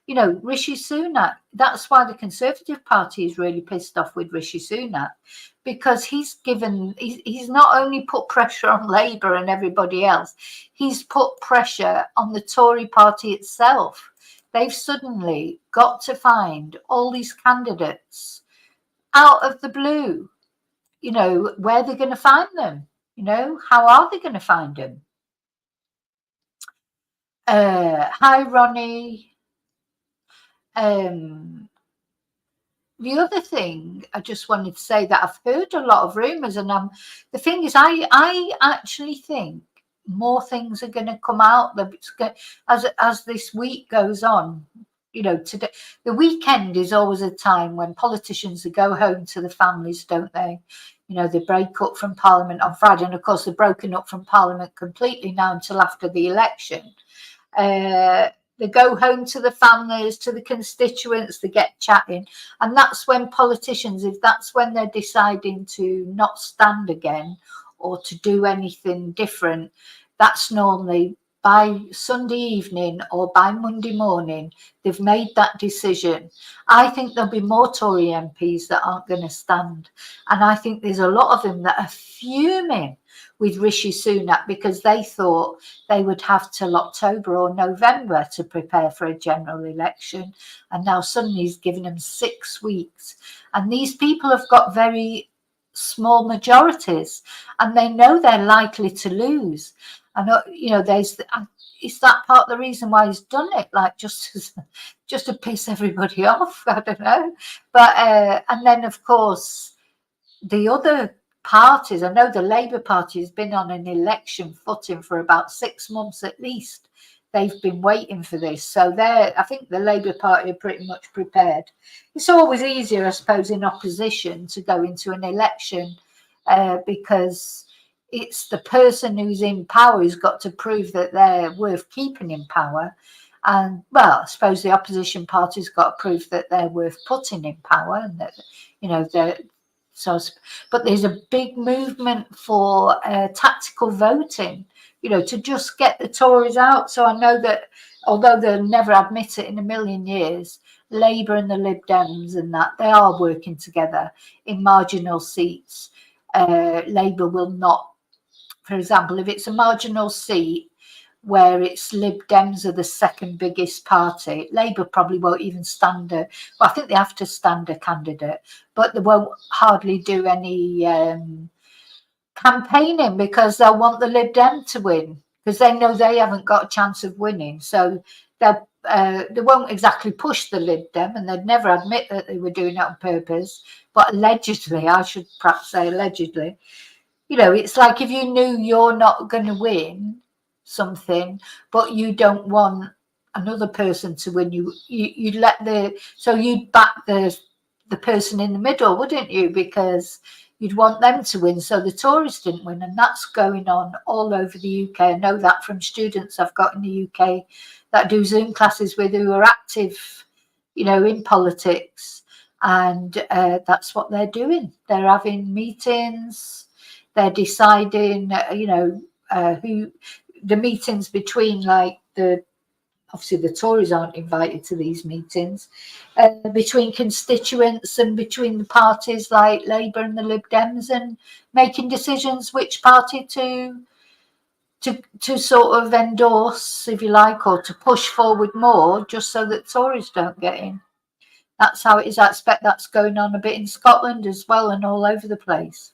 You know, Rishi Sunak. That's why the Conservative Party is really pissed off with Rishi Sunak, because he's not only put pressure on Labour and everybody else, he's put pressure on the Tory party itself. They've suddenly got to find all these candidates out of the blue. You know, where they're going to find them. You know, how are they going to find them? Hi, Ronnie. The other thing I just wanted to say that I've heard a lot of rumours, and the thing is, I actually think more things are going to come out as this week goes on. You know, today, the weekend is always a time when politicians go home to the families, don't they? You know, they break up from Parliament on Friday, and of course they're broken up from Parliament completely now until after the election. They go home to the families, to the constituents, they get chatting. And that's when politicians, if that's when they're deciding to not stand again or to do anything different, that's normally by Sunday evening or by Monday morning, they've made that decision. I think there'll be more Tory MPs that aren't going to stand. And I think there's a lot of them that are fuming with Rishi Sunak because they thought they would have till October or November to prepare for a general election. And now suddenly he's given them 6 weeks. And these people have got very small majorities and they know they're likely to lose. And, you know, is that part of the reason why he's done it? Like just to piss everybody off? I don't know. But, and then, of course, the other parties, I know the Labour Party has been on an election footing for about 6 months at least. They've been waiting for this. So I think the Labour Party are pretty much prepared. It's always easier, I suppose, in opposition to go into an election because it's the person who's in power who's got to prove that they're worth keeping in power. And, well, I suppose the opposition party's got to prove that they're worth putting in power and that, you know, but there's a big movement for tactical voting, you know, to just get the Tories out. So I know that although they'll never admit it in a million years, Labour and the Lib Dems and that, they are working together in marginal seats. Labour will not, for example, if it's a marginal seat where it's Lib Dems are the second biggest party. Labour probably won't even stand a, well, I think they have to stand a candidate, but they won't hardly do any campaigning because they'll want the Lib Dem to win because they know they haven't got a chance of winning. So they won't exactly push the Lib Dem, and they'd never admit that they were doing it on purpose. But allegedly, I should perhaps say allegedly, it's like if you knew you're not going to win something, but you don't want another person to win, you'd you'd back the person in the middle, wouldn't you? Because you'd want them to win, so the Tories didn't win, and that's going on all over the UK. I know that from students I've got in the UK that do Zoom classes with who are active, in politics, and that's what they're doing. They're having meetings. They're deciding, who the meetings between, like, obviously the Tories aren't invited to these meetings, between constituents and between the parties like Labour and the Lib Dems, and making decisions which party to sort of endorse, if you like, or to push forward more, just so that Tories don't get in. That's how it is. I expect that's going on a bit in Scotland as well, and all over the place.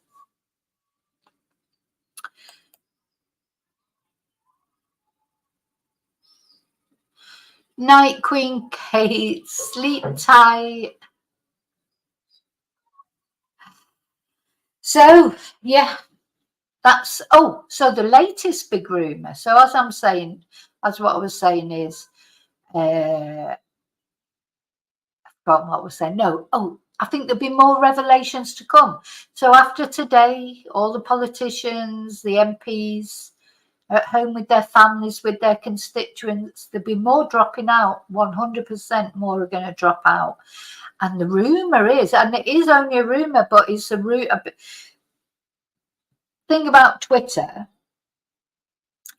Night, Queen Kate. Sleep tight. So, yeah, that's, so the latest big rumour. So as what I was saying is, I forgot what I was saying. No, I think there'll be more revelations to come. So after today, all the politicians, the MPs, at home with their families, with their constituents, there'll be more dropping out. 100% more are going to drop out. And the rumour is, and it is only a rumour, but it's a thing about Twitter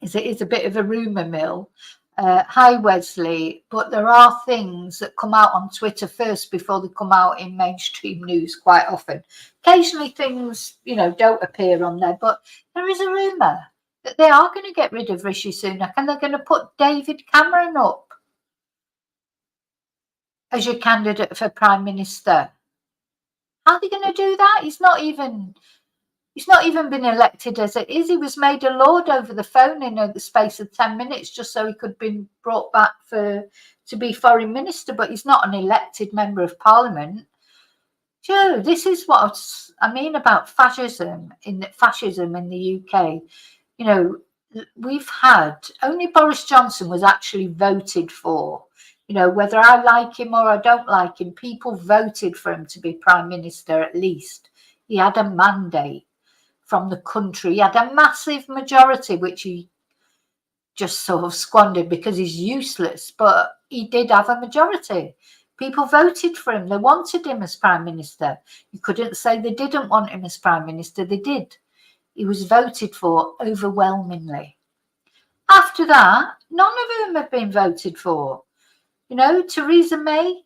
is it is a bit of a rumour mill. Hi, Wesley, but there are things that come out on Twitter first before they come out in mainstream news quite often. Occasionally things, don't appear on there, but there is a rumour that they are going to get rid of Rishi Sunak and they're going to put David Cameron up as your candidate for Prime Minister. How are they going to do that? He's not even been elected as it is. He was made a lord over the phone in the space of 10 minutes just so he could be brought back to be foreign minister, but he's not an elected member of parliament. Joe, this is what I mean about fascism in the UK. We've had, only Boris Johnson was actually voted for. Whether I like him or I don't like him, people voted for him to be Prime Minister at least. He had a mandate from the country. He had a massive majority, which he just sort of squandered because he's useless. But he did have a majority. People voted for him. They wanted him as Prime Minister. You couldn't say they didn't want him as Prime Minister. They did. He was voted for overwhelmingly. After that, none of them have been voted for. Theresa May,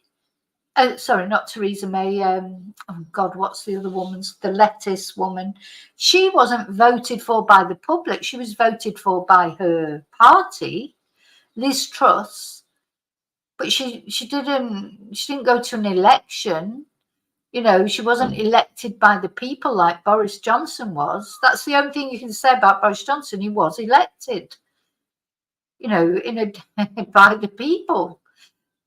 sorry, not Theresa May. Oh God, what's the other woman's? The lettuce woman. She wasn't voted for by the public. She was voted for by her party, Liz Truss. But she didn't go to an election. She wasn't elected by the people like Boris Johnson was. That's the only thing you can say about Boris Johnson. He was elected, by the people.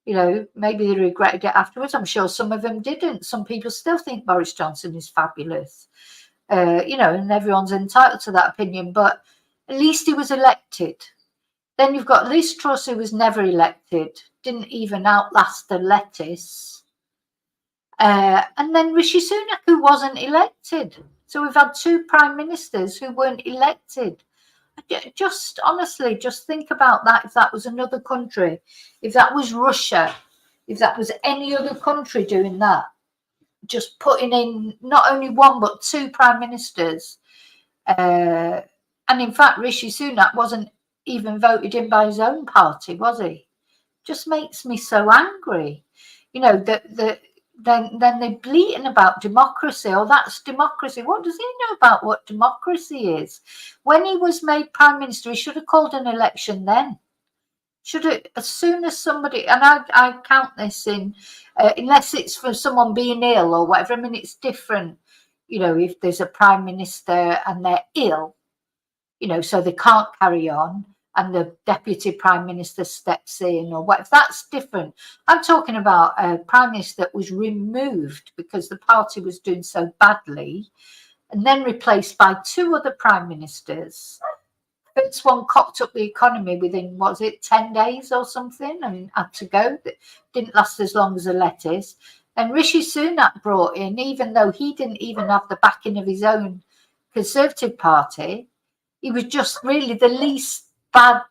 Maybe they regretted it afterwards. I'm sure some of them didn't. Some people still think Boris Johnson is fabulous, and everyone's entitled to that opinion, but at least he was elected. Then you've got Liz Truss, who was never elected, didn't even outlast the lettuce. And then Rishi Sunak, who wasn't elected. So we've had two prime ministers who weren't elected. Just honestly, just think about that. If that was another country, if that was Russia, if that was any other country doing that, just putting in not only one but two prime ministers. And in fact, Rishi Sunak wasn't even voted in by his own party, was he? Just makes me so angry. That then they're bleating about democracy. Oh, that's democracy. What does he know about what democracy is? When he was made prime minister, he should have called an election then. Should have, as soon as somebody, and I count this in, unless it's for someone being ill or whatever. I mean, it's different, you know, if there's a prime minister and they're ill, you know, so they can't carry on, and the deputy prime minister steps in or whatever, that's different. I'm talking about a prime minister that was removed because the party was doing so badly, and then replaced by two other prime ministers. First one cocked up the economy within, what was it, 10 days or something, and had to go. Didn't last as long as a lettuce. And Rishi Sunak brought in, even though he didn't even have the backing of his own Conservative Party, he was just really the least bad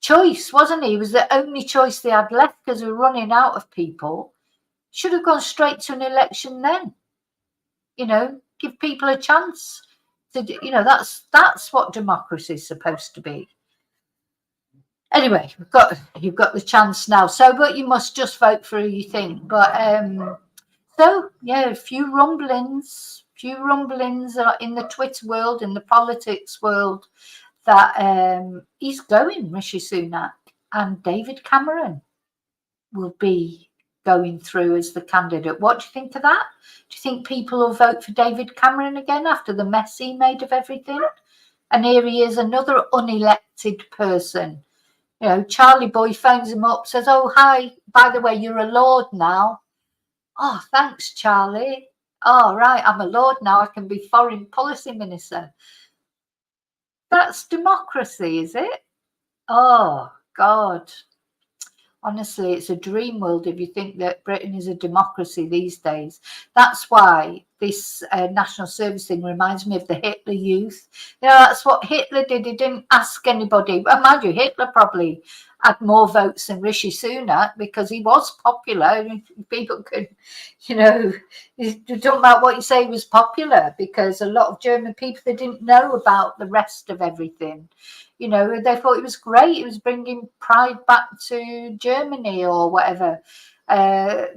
choice, wasn't he? He was the only choice they had left because we were running out of people. Should have gone straight to an election then. You know, give people a chance. You know, that's what democracy is supposed to be. Anyway, you've got the chance now. So, but you must just vote for who you think. But so yeah, a few rumblings in the Twitter world, in the politics world, that he's going, Rishi Sunak, and David Cameron will be going through as the candidate. What do you think of that? Do you think people will vote for David Cameron again after the mess he made of everything? And here he is, another unelected person. You know, Charlie Boy phones him up, says, "Oh, hi, by the way, you're a lord now." "Oh, thanks, Charlie." "Oh, right, I'm a lord now. I can be foreign policy minister." That's democracy, is it? Oh, God. Honestly, it's a dream world if you think that Britain is a democracy these days. That's why this national service thing reminds me of the Hitler Youth. You know, that's what Hitler did. He didn't ask anybody. But mind you, Hitler probably had more votes than Rishi Sunak because he was popular. People could, you know, it doesn't matter what you say, he was popular because a lot of German people, they didn't know about the rest of everything. You know, they thought it was great. It was bringing pride back to Germany or whatever.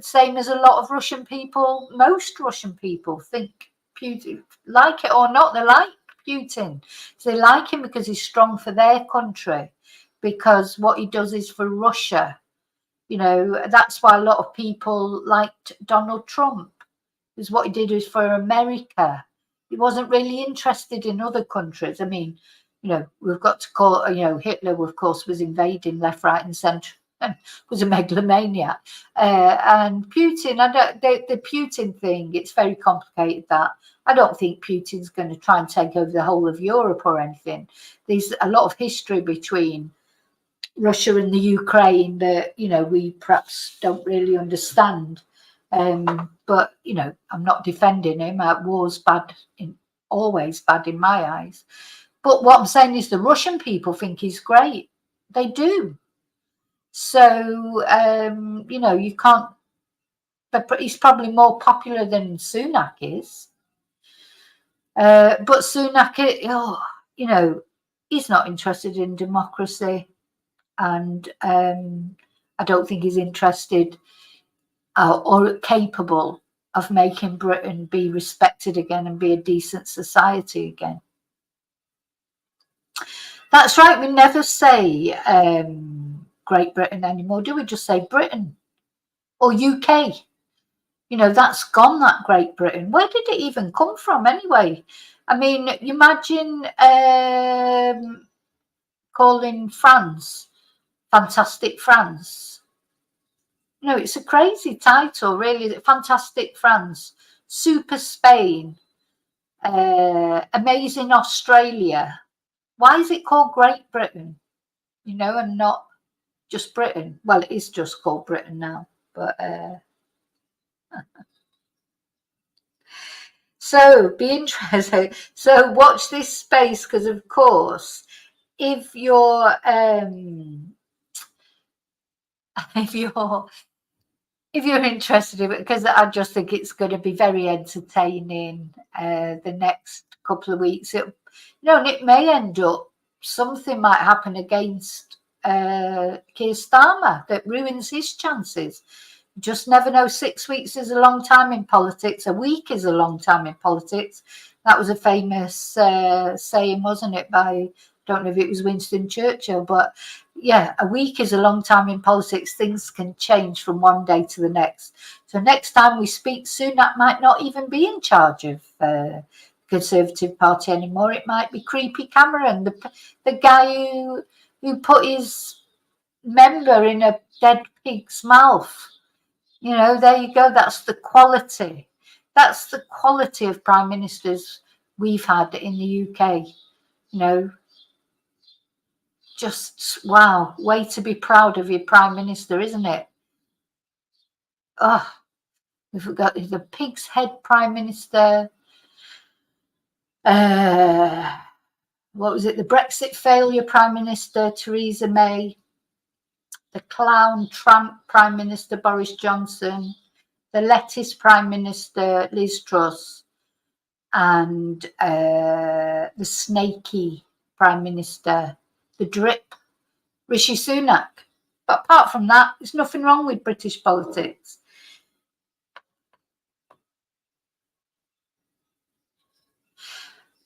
Same as a lot of Russian people, most Russian people think Putin, like it or not, they like Putin. So they like him because he's strong for their country, because what he does is for Russia. You know, that's why a lot of people liked Donald Trump, because what he did was for America. He wasn't really interested in other countries. I mean, you know, we've got to call, you know, Hitler, of course, was invading left, right, and centre, and was a megalomaniac. And Putin, the Putin thing, it's very complicated. That I don't think Putin's going to try and take over the whole of Europe or anything. There's a lot of history between Russia and the Ukraine that, you know, we perhaps don't really understand. But, you know, I'm not defending him. War's bad, always bad in my eyes. But what I'm saying is the Russian people think he's great. They do. So, you know, you can't, but he's probably more popular than Sunak is. But Sunak, you know, he's not interested in democracy. And I don't think he's interested or capable of making Britain be respected again and be a decent society again. That's right, we never say Great Britain anymore, do we? Just say Britain or UK. You know, that's gone, that Great Britain. Where did it even come from anyway? I mean, you imagine calling France Fantastic France. No, it's a crazy title, really. Fantastic France, Super Spain, Amazing Australia. Why is it called Great Britain? You know, and not just Britain. Well, it is just called Britain now, but so be interested. So watch this space, because of course, if you're interested in it, because I just think it's going to be very entertaining the next couple of weeks. You know, and it may end up, something might happen against Keir Starmer that ruins his chances, Just never know. 6 weeks is a long time in politics. A week is a long time in politics. That was a famous saying, wasn't it? I don't know if it was Winston Churchill, but yeah, a week is a long time in politics. Things can change from one day to the next. So next time we speak, Sunak might not even be in charge of Conservative Party anymore. It might be Creepy Cameron, the guy who put his member in a dead pig's mouth. You know, there you go. That's the quality. That's the quality of prime ministers we've had in the UK. You know, just wow, way to be proud of your prime minister, isn't it? Oh, we've got the pig's head prime minister. What was it? The Brexit failure prime minister, Theresa May. The clown tramp prime minister, Boris Johnson. The lettuce prime minister, Liz Truss. And the snaky prime minister, the drip, Rishi Sunak. But apart from that, there's nothing wrong with British politics.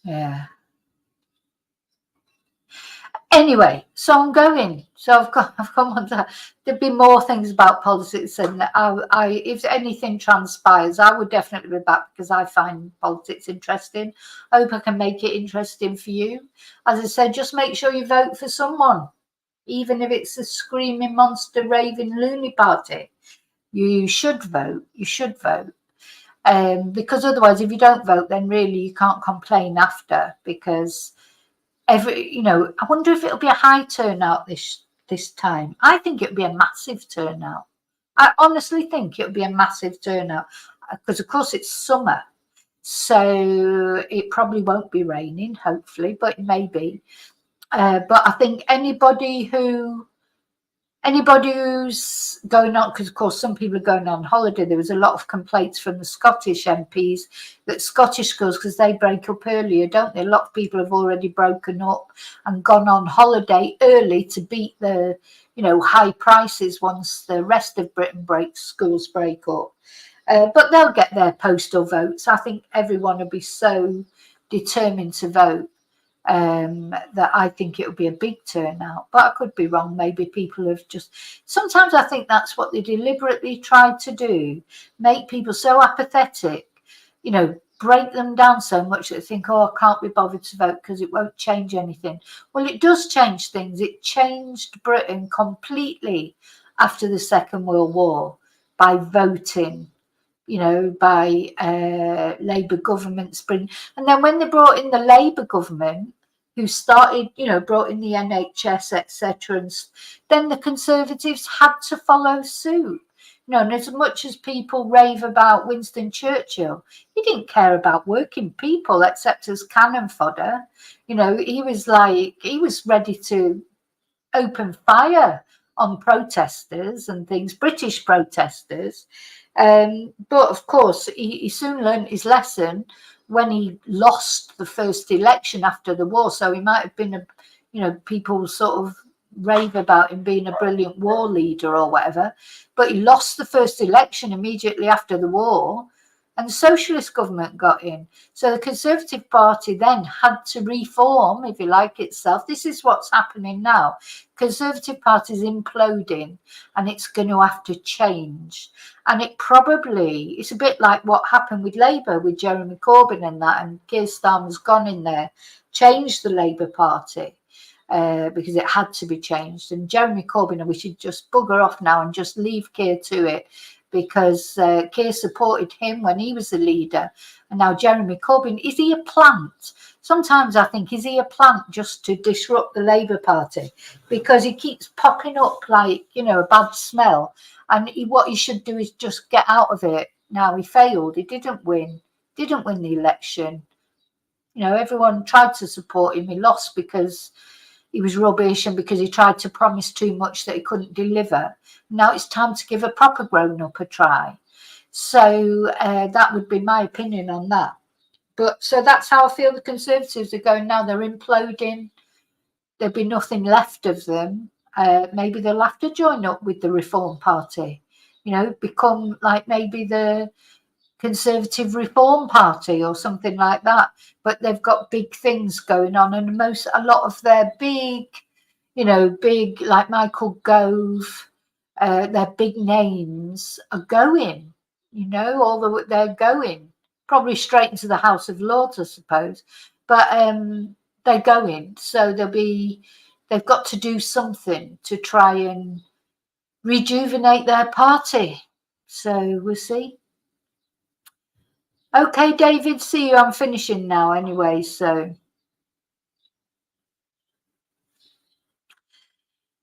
Yeah. Anyway, so I'm going. So I've come on to. There'd be more things about politics, and if anything transpires, I would definitely be back because I find politics interesting. I hope I can make it interesting for you. As I said, just make sure you vote for someone, even if it's a screaming monster, raving loony party. You should vote. You should vote. Because otherwise, if you don't vote, then really you can't complain after, because I wonder if it'll be a high turnout this time. I think it'll be a massive turnout. I honestly think it'll be a massive turnout because, of course, it's summer, so it probably won't be raining, hopefully, but it may be. But I think anybody who's going on, because of course some people are going on holiday. There was a lot of complaints from the Scottish MPs that Scottish schools, because they break up earlier, don't they? A lot of people have already broken up and gone on holiday early to beat the high prices once the rest of Britain schools break up. But they'll get their postal votes. I think everyone will be so determined to vote that I think it would be a big turnout, but I could be wrong. Maybe people have sometimes I think that's what they deliberately tried to do, make people so apathetic, break them down so much that they think, oh, I can't be bothered to vote because it won't change anything. Well, it does change things. It changed Britain completely after the Second World War by voting, by Labour government and then when they brought in the Labour government, who started, brought in the NHS, etc., and then the Conservatives had to follow suit. And as much as people rave about Winston Churchill, he didn't care about working people except as cannon fodder. He was ready to open fire on protesters and things, British protesters. But of course, he soon learned his lesson when he lost the first election after the war. So he might have been people sort of rave about him being a brilliant war leader or whatever, but he lost the first election immediately after the war, and the socialist government got in. So the Conservative Party then had to reform, if you like, itself. This is what's happening now. Conservative Party is imploding, and it's going to have to change. And it's a bit like what happened with Labour, with Jeremy Corbyn and that, and Keir Starmer's gone in there, changed the Labour Party. Because it had to be changed. And Jeremy Corbyn, we should just bugger off now and just leave Keir to it, because Keir supported him when he was the leader. And now Jeremy Corbyn, is he a plant? Sometimes I think, is he a plant just to disrupt the Labour Party? Because he keeps popping up like, a bad smell. And what he should do is just get out of it. Now, he failed. He didn't win the election. Everyone tried to support him. He lost because he was rubbish and because he tried to promise too much that he couldn't deliver. Now it's time to give a proper grown-up a try. So that would be my opinion on that. But so that's how I feel the Conservatives are going now. They're imploding. There'll be nothing left of them. Maybe they'll have to join up with the Reform Party. you know, become like maybe the Conservative Reform Party or something like that. But they've got big things going on, and a lot of their big, you know, big like Michael Gove, their big names are going. You know, they're going probably straight into the House of Lords, I suppose. But they're going, so they've got to do something to try and rejuvenate their party. So we'll see. Okay, David, see you. I'm finishing now anyway, so.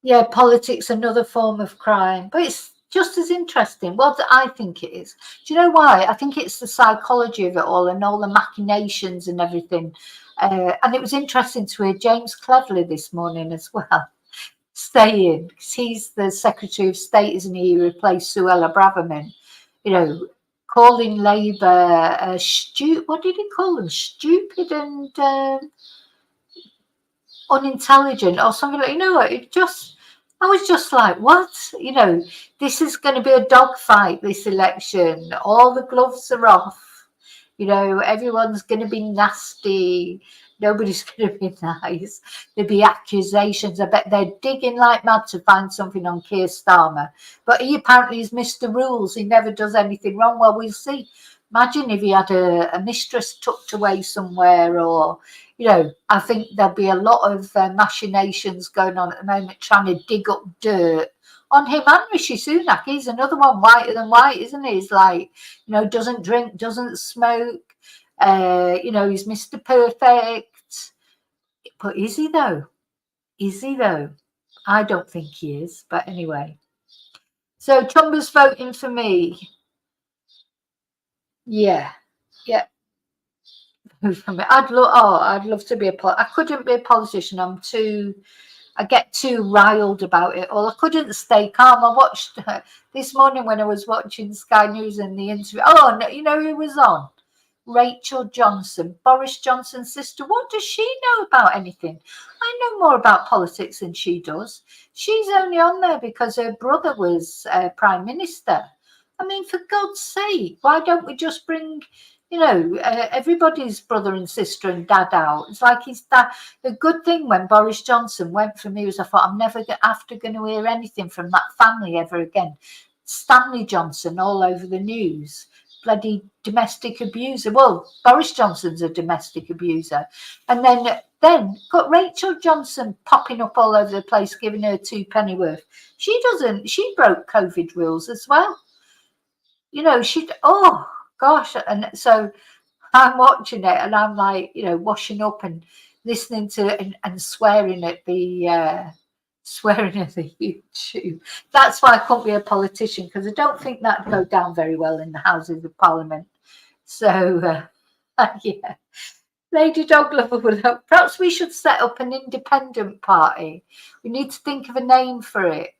Yeah, politics, another form of crime, but it's just as interesting. Well, I think it is. Do you know why? I think it's the psychology of it all and all the machinations and everything. And it was interesting to hear James Cleverly this morning as well, saying, because he's the Secretary of State, isn't he? He replaced Suella Braverman, you know, calling Labour what did he call them? Stupid and unintelligent or something like, you know what, I was just like, what? You know, this is going to be a dogfight, this election. All the gloves are off. You know, everyone's going to be nasty. Nobody's going to be nice. There'll be accusations. I bet they're digging like mad to find something on Keir Starmer. But he apparently is Mr. Rules. He never does anything wrong. Well, we'll see. Imagine if he had a mistress tucked away somewhere, or, you know, I think there'll be a lot of machinations going on at the moment, trying to dig up dirt on him and Rishi Sunak. He's another one whiter than white, isn't he? He's like, you know, doesn't drink, doesn't smoke. You know, he's Mr. Perfect. But is he though? Is he though? I don't think he is. But anyway. So Chumba's voting for me. Yeah. Yeah. I'd love to be I couldn't be a politician. I get too riled about it all. I couldn't stay calm. I watched this morning when I was watching Sky News and the interview. Oh, no, you know who was on? Rachel Johnson, Boris Johnson's sister. What does she know about anything? I know more about politics than she does. She's only on there because her brother was Prime Minister. I mean, for God's sake, why don't we just bring, you know, everybody's brother and sister and dad out? It's like his dad. The good thing when Boris Johnson went for me was I thought I'm never going to hear anything from that family ever again. Stanley Johnson all over the news. Bloody domestic abuser. Well, Boris Johnson's a domestic abuser. And then got Rachel Johnson popping up all over the place, giving her 2 pennyworth. She broke COVID rules as well. You know, oh gosh. And so I'm watching it and I'm like, you know, washing up and listening to it and swearing at the YouTube. That's why I couldn't be a politician, because I don't think that'd go down very well in the Houses of Parliament. So, yeah. Lady Doglover would hope. Perhaps we should set up an independent party. We need to think of a name for it,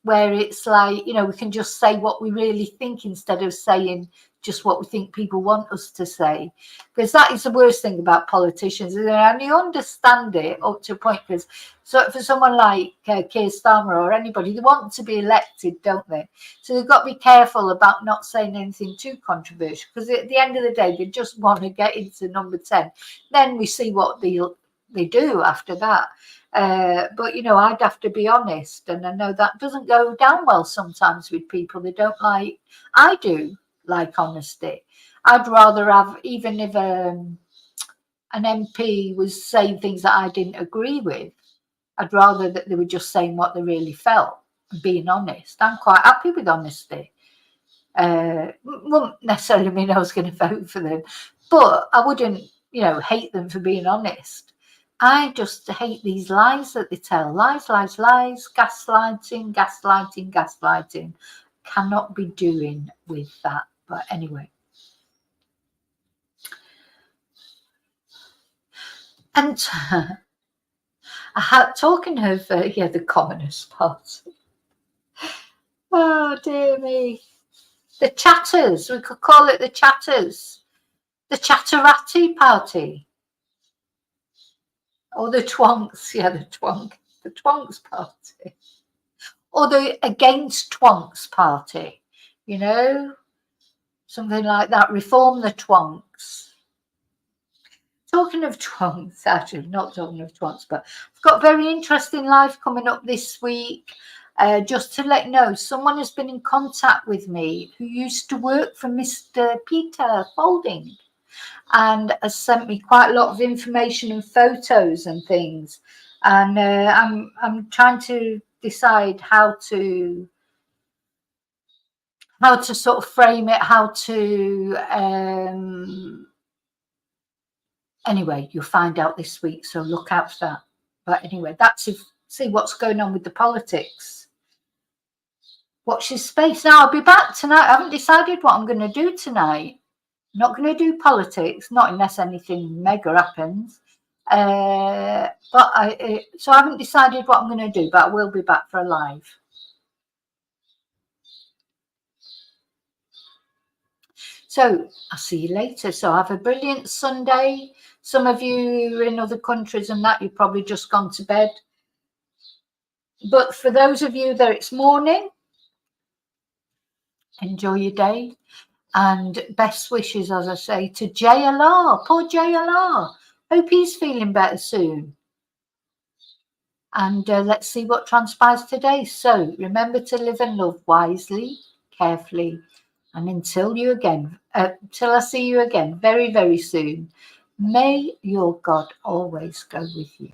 where it's like, you know, we can just say what we really think instead of saying just what we think people want us to say, because that is the worst thing about politicians, and you understand it up to a point, because so for someone like Keir Starmer or anybody, they want to be elected, don't they? So they've got to be careful about not saying anything too controversial, because at the end of the day they just want to get into number 10. Then we see what they do after that. But, you know, I'd have to be honest, and I know that doesn't go down well sometimes with people. They don't like, I do like honesty. I'd rather have, even if an MP was saying things that I didn't agree with, I'd rather that they were just saying what they really felt and being honest. I'm quite happy with honesty. Wouldn't necessarily mean I was going to vote for them, but I wouldn't, you know, hate them for being honest. I just hate these lies that they tell. Lies, lies, lies, gaslighting, gaslighting, gaslighting. Cannot be doing with that. But anyway. And talking of, the Communist Party. Oh, dear me. The Chatters. We could call it the Chatters. The Chatterati Party. Or the Twonks. Yeah, the Twonks Party. Or the Against Twonks Party. you know, something like that. Reform the twonks. Talking of twonks, actually, not talking of twonks, but I've got very interesting life coming up this week. Just to let you know, someone has been in contact with me who used to work for Mr. Peter Folding and has sent me quite a lot of information and photos and things. And I'm trying to decide how to sort of frame it, how to anyway, you'll find out this week, so look out for that. But anyway, that's see what's going on with the politics. Watch this space. Now, I'll be back tonight. I haven't decided what I'm going to do tonight. I'm not going to do politics, not unless anything mega happens. So I haven't decided what I'm going to do, but I will be back for a live. So I'll see you later. So have a brilliant Sunday. Some of you are in other countries and that, you've probably just gone to bed. But for those of you that it's morning, enjoy your day. And best wishes, as I say, to JLR. Poor JLR. Hope he's feeling better soon. And let's see what transpires today. So remember to live and love wisely, carefully. And until I see you again very, very soon, may your God always go with you.